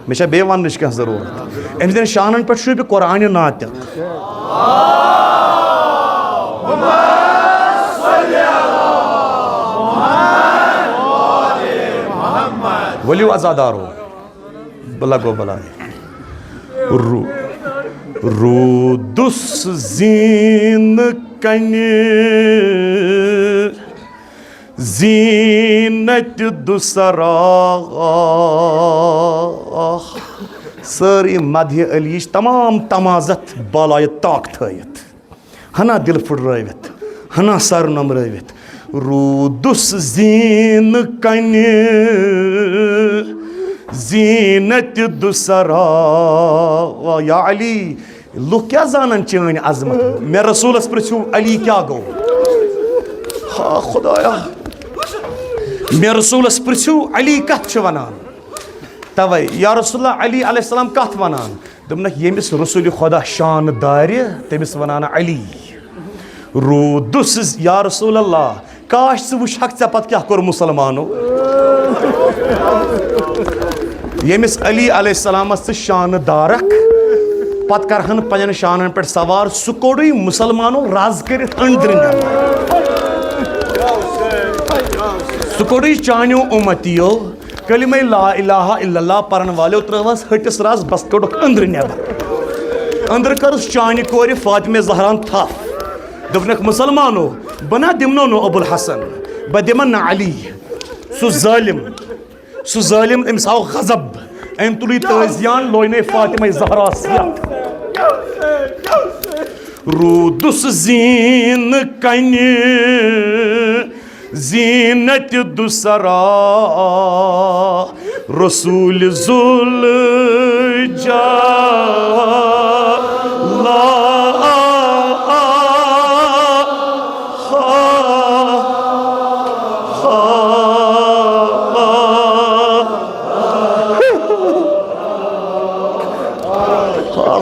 मे बे वन कह जरूरत अम शानन पे शूबि कुरान नातिक वलियो आज़ादारो बलगो बलाए रूदुस जीन कन जीनत दुसरा सारी मध्य अली तमाम तमाजत बालाय ताक थयत हना दिल फुर्रावित हना सर नमरावित रूदुस जीन कन जीनत दुसरा या अली लुक क्या जानन चन अजमत मे रसूलस पृछू अली क्या गो हा खुदाया मे रसूलस पृछू अली कथ वनान तवै या रसूलल्लाह अली अलैहिस्सलाम कथ वनान दोपनक यमिस रसूल खुदा शान दार तमिस वनान अली रूदुस या रसूलल्लाह काश स वुश हक चे पत क्या कोर मुसलमानो यमिस अली अलैहिस्सलामस शान दारक पत करहन पन शानन पे सवार सह कोड़ मुसलमानो राज कर अंदर सह कोड़ चानो उम्मतियों कलिमे ला इलाहा इल्लल्लाह परन वालो त्रवस हटिस राज बस कोड़ अंदर नबर अंदर कर चान कोर फातिमे ज़हरान थफ दोपनक मुसलमानो बना दिमनो नो अबुल हसन ब दिमन अली सह जालिम अमिस आव गजब अम तुल तजियान लोने फातिमा ज़हरा रूदुस जीन कन जीनत दुसरा रसूल जुल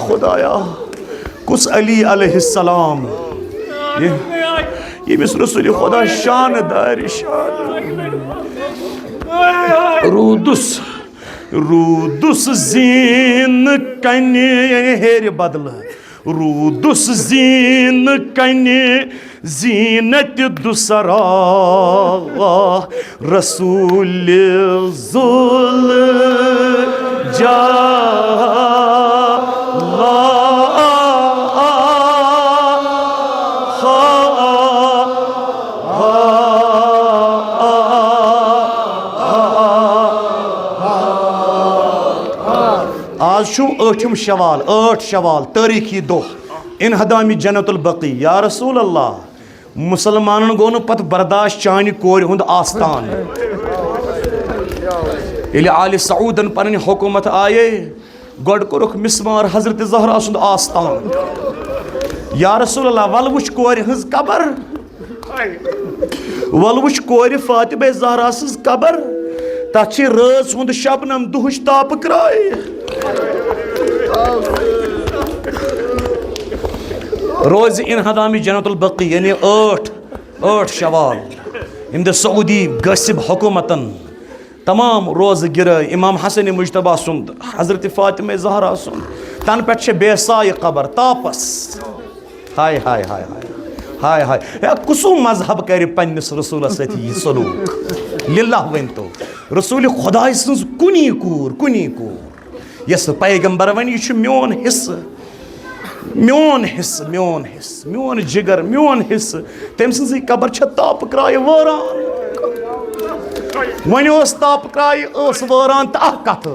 खुदाया कुस अली अलैहिस्सलाम ये मिस रसूल खुदा शानदार रूदुस जीन कन्ने हेर बदल रूदुस जीन कन्ने जीनत दुसरा रसूल जुल जा आज शु 8 शवाल 8 शवाल तारीखी दो इनहदामी जन्नतुल बकी या रसूल अल्लाह मुसलमानन गो न पत बर्दाश्त चानि कोर हुंद आस्तान यदि आले सऊदन पन हुकूमत आये गोड कोरुख मिसमार हजरत ज़हरा सुंद आस्तान या रसूल अल्लाह वल वुच कोर हंस कबर वल वुच कोर फातिमा ज़हरा सज कबर तछ रज हुंद शबनम दुहश ताप कराय रोज इनहदामी जन्नतुल बकी यानी 8 शवाल इंद सऊदी गसिब हुकूमतन तमाम रोज गिर इमाम हसन मुजतबा सुंद हजरत फातिमा ज़हरा सुंद तन पे बेसाय कबर तापस हाय हाय हाय हाय हाय हाय कुसु मजहब कर पन्निस रसूल सती सलूक लिल्लाह वन तो रसूल खुदा सज कुनी कूर यस पैगंबर वन यह मोन हिस्स मोन जिगर मोन हिस्स तम सज कबर ताप क्राय वारान वन ताप क्राय वारान तो कत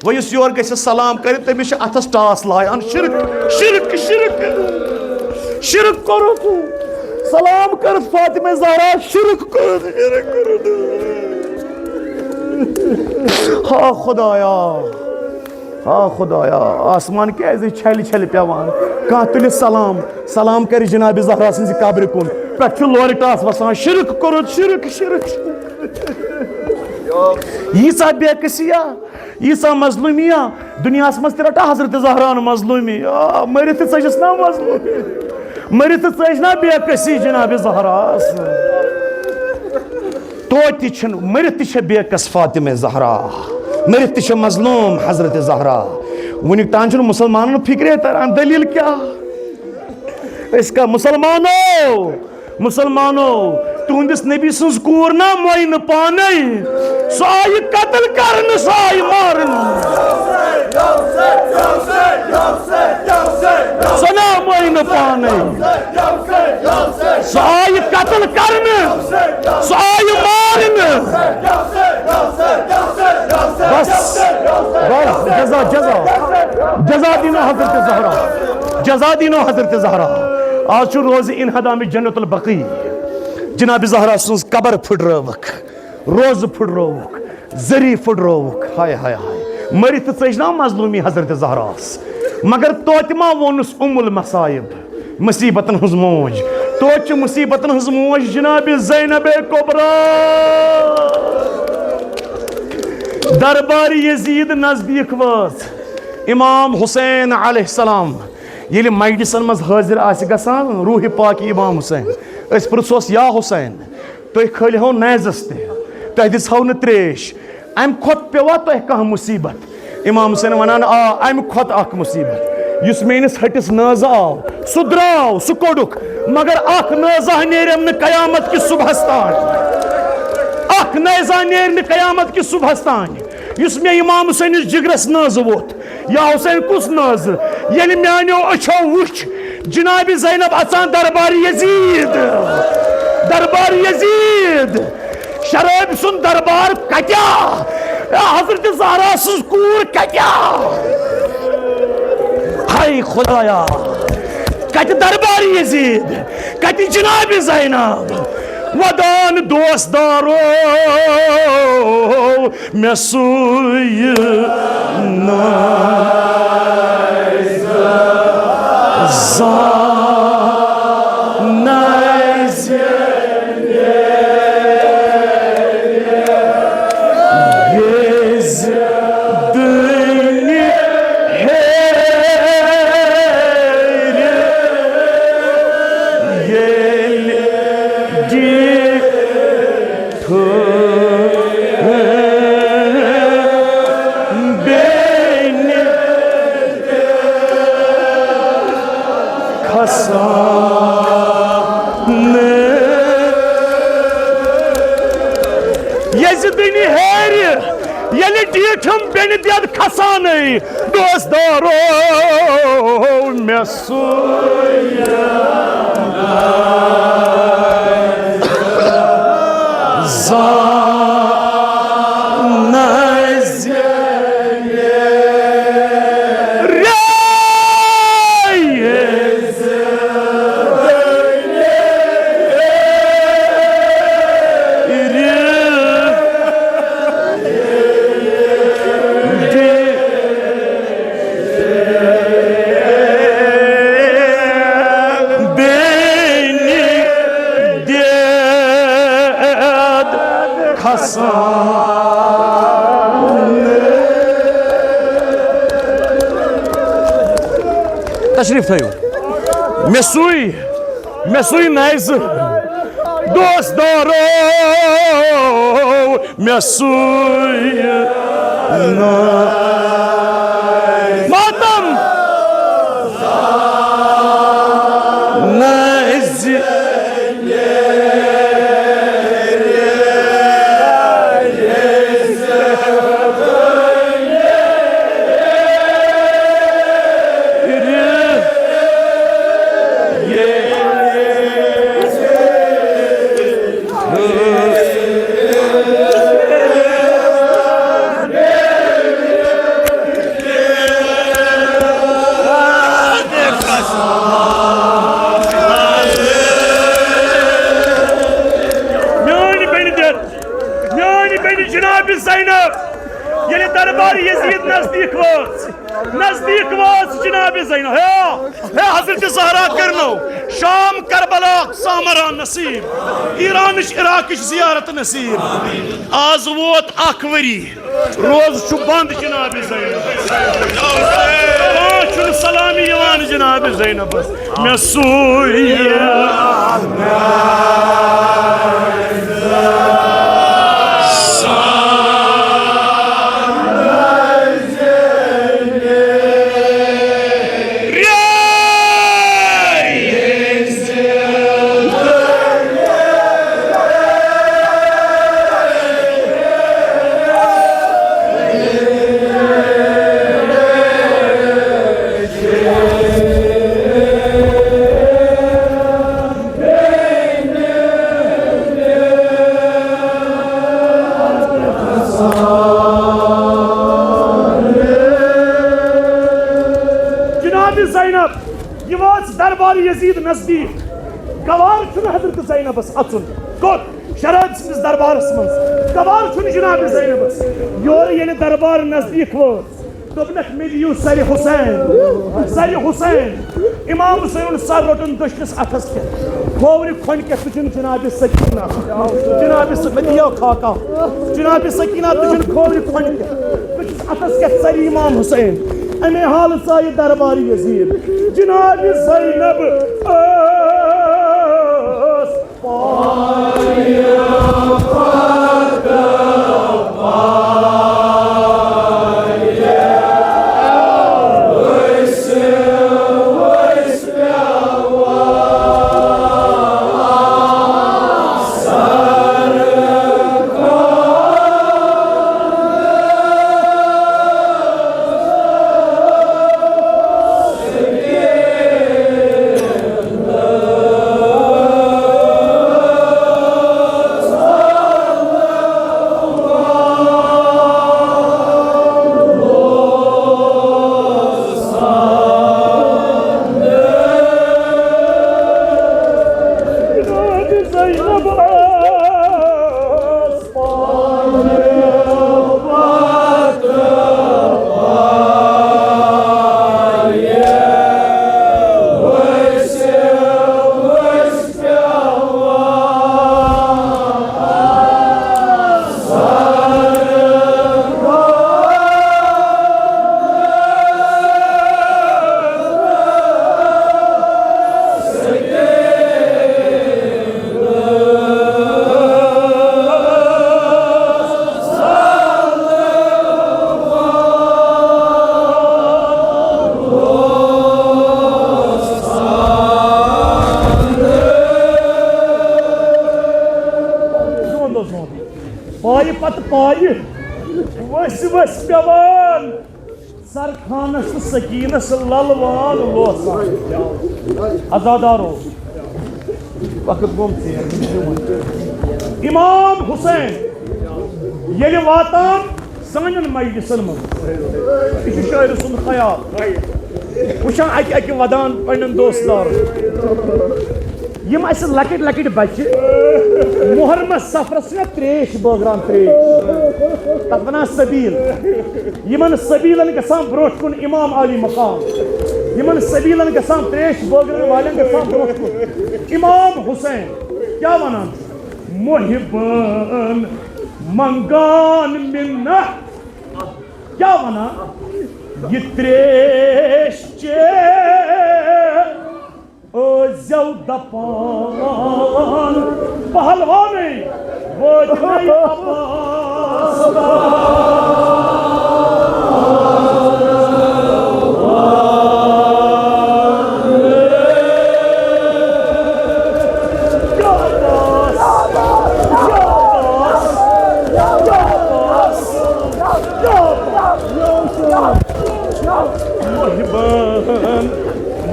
वस योर ग सलाम कर तमिस अथस टास लायान शिरक करो तू सलाम कर फातिमा ज़हरा शिरक कर हाँ खुदाया आसमान क्या छल छल पेवान कह तुल सलाम कर जनाब ज़हरा सज कब्र कुन पे लोर टास वसान शिरक करो शिरक यीसा बेकसिया यीसा मजलूमिया दुनिया मज रटा हजरत ज़हरान मजलूमी मरित चस ना मजलूमी मरित चस ना बेकसी जनाब ज़हरा तो मरित बेकस फातिमा ज़हरा मरित मजलूम हजरत ज़हरा वनिक तान मुसलमान फिक्रे तरह दलील क्या इसका मुसलमानों तुंदिस नबी सज कूर ना मोइन पाने सो आय कत्ल करन सो आय मारन सो ना मोइन पाने सो आय कत्ल करन सो आय मारन बस जजा दिनो हजरत ज़हरा आज रोज इनहदाम जन्नतुल बकी जनाब ज़हरा सज कबर फुटरवक रोज फुटरवक जरी फुटरवक हाय हाय हाय मरित चना मजलूमी हजरत ज़हरास मगर तोतमा वोनुस उमुल मसाइब मुसीबतन हज मोज तो मुसीबतन हज मोज जनाब ज़ैनब कुबरा दरबार यजीद नजदीक वाज इमाम हुसैन अलैहिस्सलाम ये मजलिसन मज हाजिर गसान रूह पाक इमाम हुसैन पुरसोस या हुसैन तुम खलहो नैजस तुह दिसो न त्रेश अम खोत पेवा तुह कह मुसीबत इमाम हुसैन वनान अम खोत अख मुसीबत युस मेनिस हटिस नाज आव सु द्राव सु कोडुक मगर अख नाजा नेरम न कयामत कि सुबहस तान अख नाजा नेर न कयामत कि सुबहस तान युस मे इमाम हुसैन जिगरस नाज वोत या हुसैन कुस नाज ये मानो अच्छो वुच जनाब ज़ैनब अचान दरबार यजीद शराब सुन दरबार कत्या हजरत ज़हरा सज कूर कत्या हाय खुदाया कत दरबार यजीद कत जनाब ज़ैनब वदान दोस्तदारो मे सुय खसान यजदनी हेर यलि डीठम बेन दियद खसान दोस्तदारो मैं तशरीफ थो मे सुई नाइज दोस्तदारो मे सुई मातम नाइज दरबार यजीद नजदीक वाज जनाब ज़ैनब है हजरत ज़हरा करनो शाम करबला सामरा नसीब ईरान इराक जियारत नसीब आज वोत अख वरी रोज छु बंद जनाब ज़ैनब सलामी यवान जनाब ज़ैनब मैं सुई दरबार यजीद नजदीक गवार हजरत ज़ैनबस अचुन गोत शराब सिंस दरबारस मज गवार जनाब ज़ैनबस योर ये दरबार नजदीक वोत दोपनक मे दियो सर हुसैन इमाम हुसैन सर रोटन दशनस अथस पे खोवर खोन के तुझन जनाब सकीना जनाब सकिया खाका जनाब सकीना तुझन खोवर खोन के तुझस अथस के सर इमाम हुसैन अमे हाल साय दरबार यजीद जनाब ज़ैनब वस पेवान सरखानस तो सकीनस ललवान लोसान आजादारो वक्त गुम इमाम हुसैन ये वातान सानन मजलिसन मज यह शायर सुन ख्याल वुचान अक वदान पन्न दोस्तदार यम अस लकट लकट बच्चे मुहर्रम सफरस त्रेश बगरान त्रेश तथ वनान सबील यमन सबीलन गसान ब्रोट कुन इमाम अली मकाम यमन सबीलन गसान त्रेश बगरान वालन गसान ब्रोट कुन इमाम हुसैन क्या वनान मुहिबान मंगान मिन्ना क्या वना ये त्रेश चे ओ दपान पहलवान वो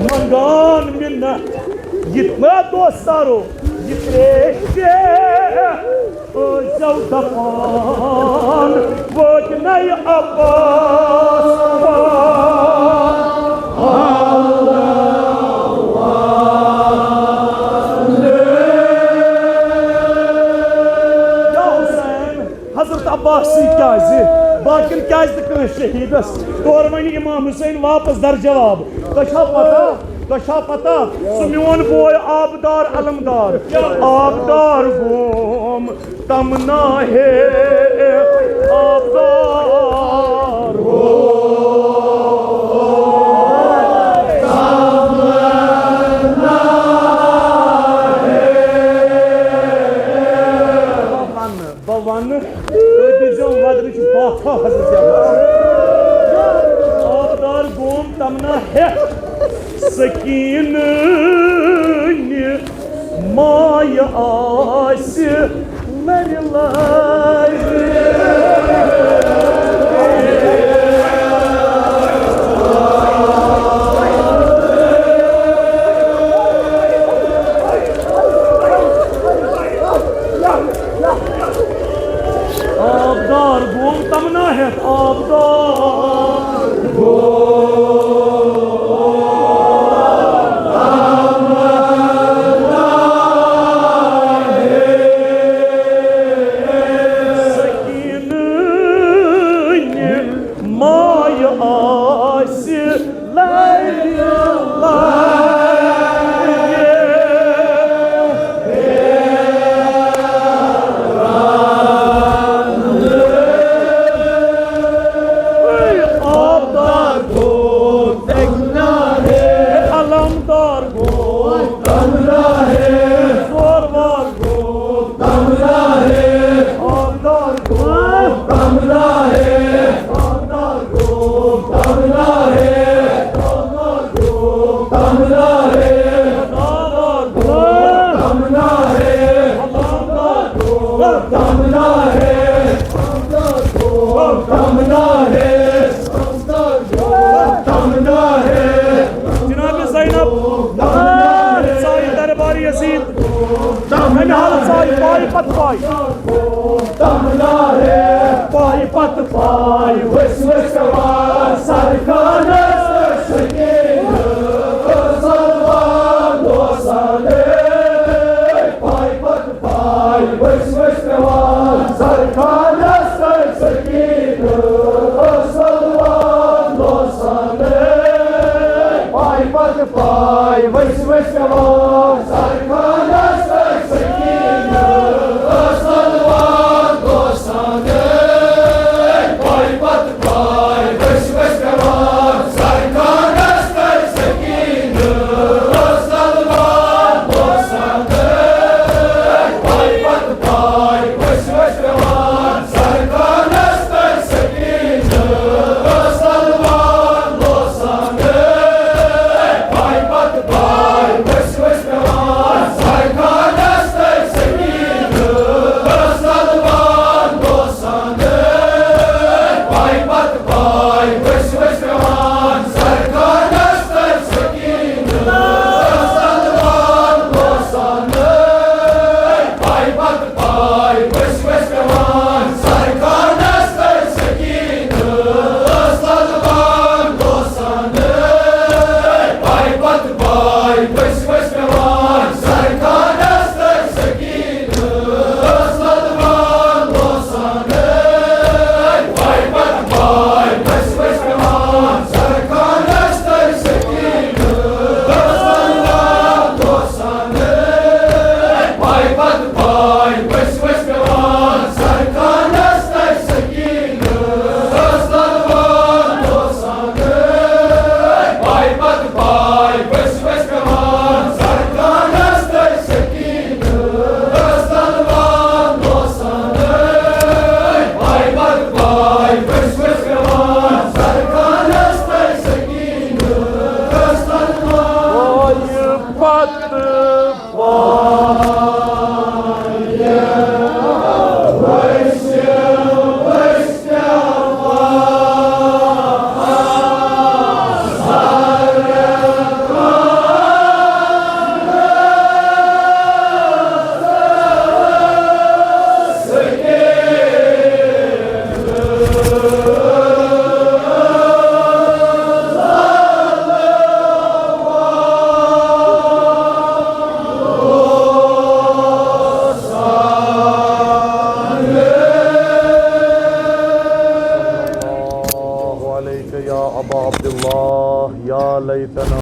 मंगान मिन्ना जितना दोस्तारो जितने दफान वो नहीं अब्बास हजरत अब्बास क्या बाकिन क्या शहीदस तौर वन इमाम हुसैन वापस दर जवाब तो पता सो मोन बोय आबदार अलमदार आबदार गोम तमना है आबदार बवन आबदार गोम तमना है सकीन माय आस आबदार गोम तमना है आबदार या अबा अब्दुल्लाह या लैतना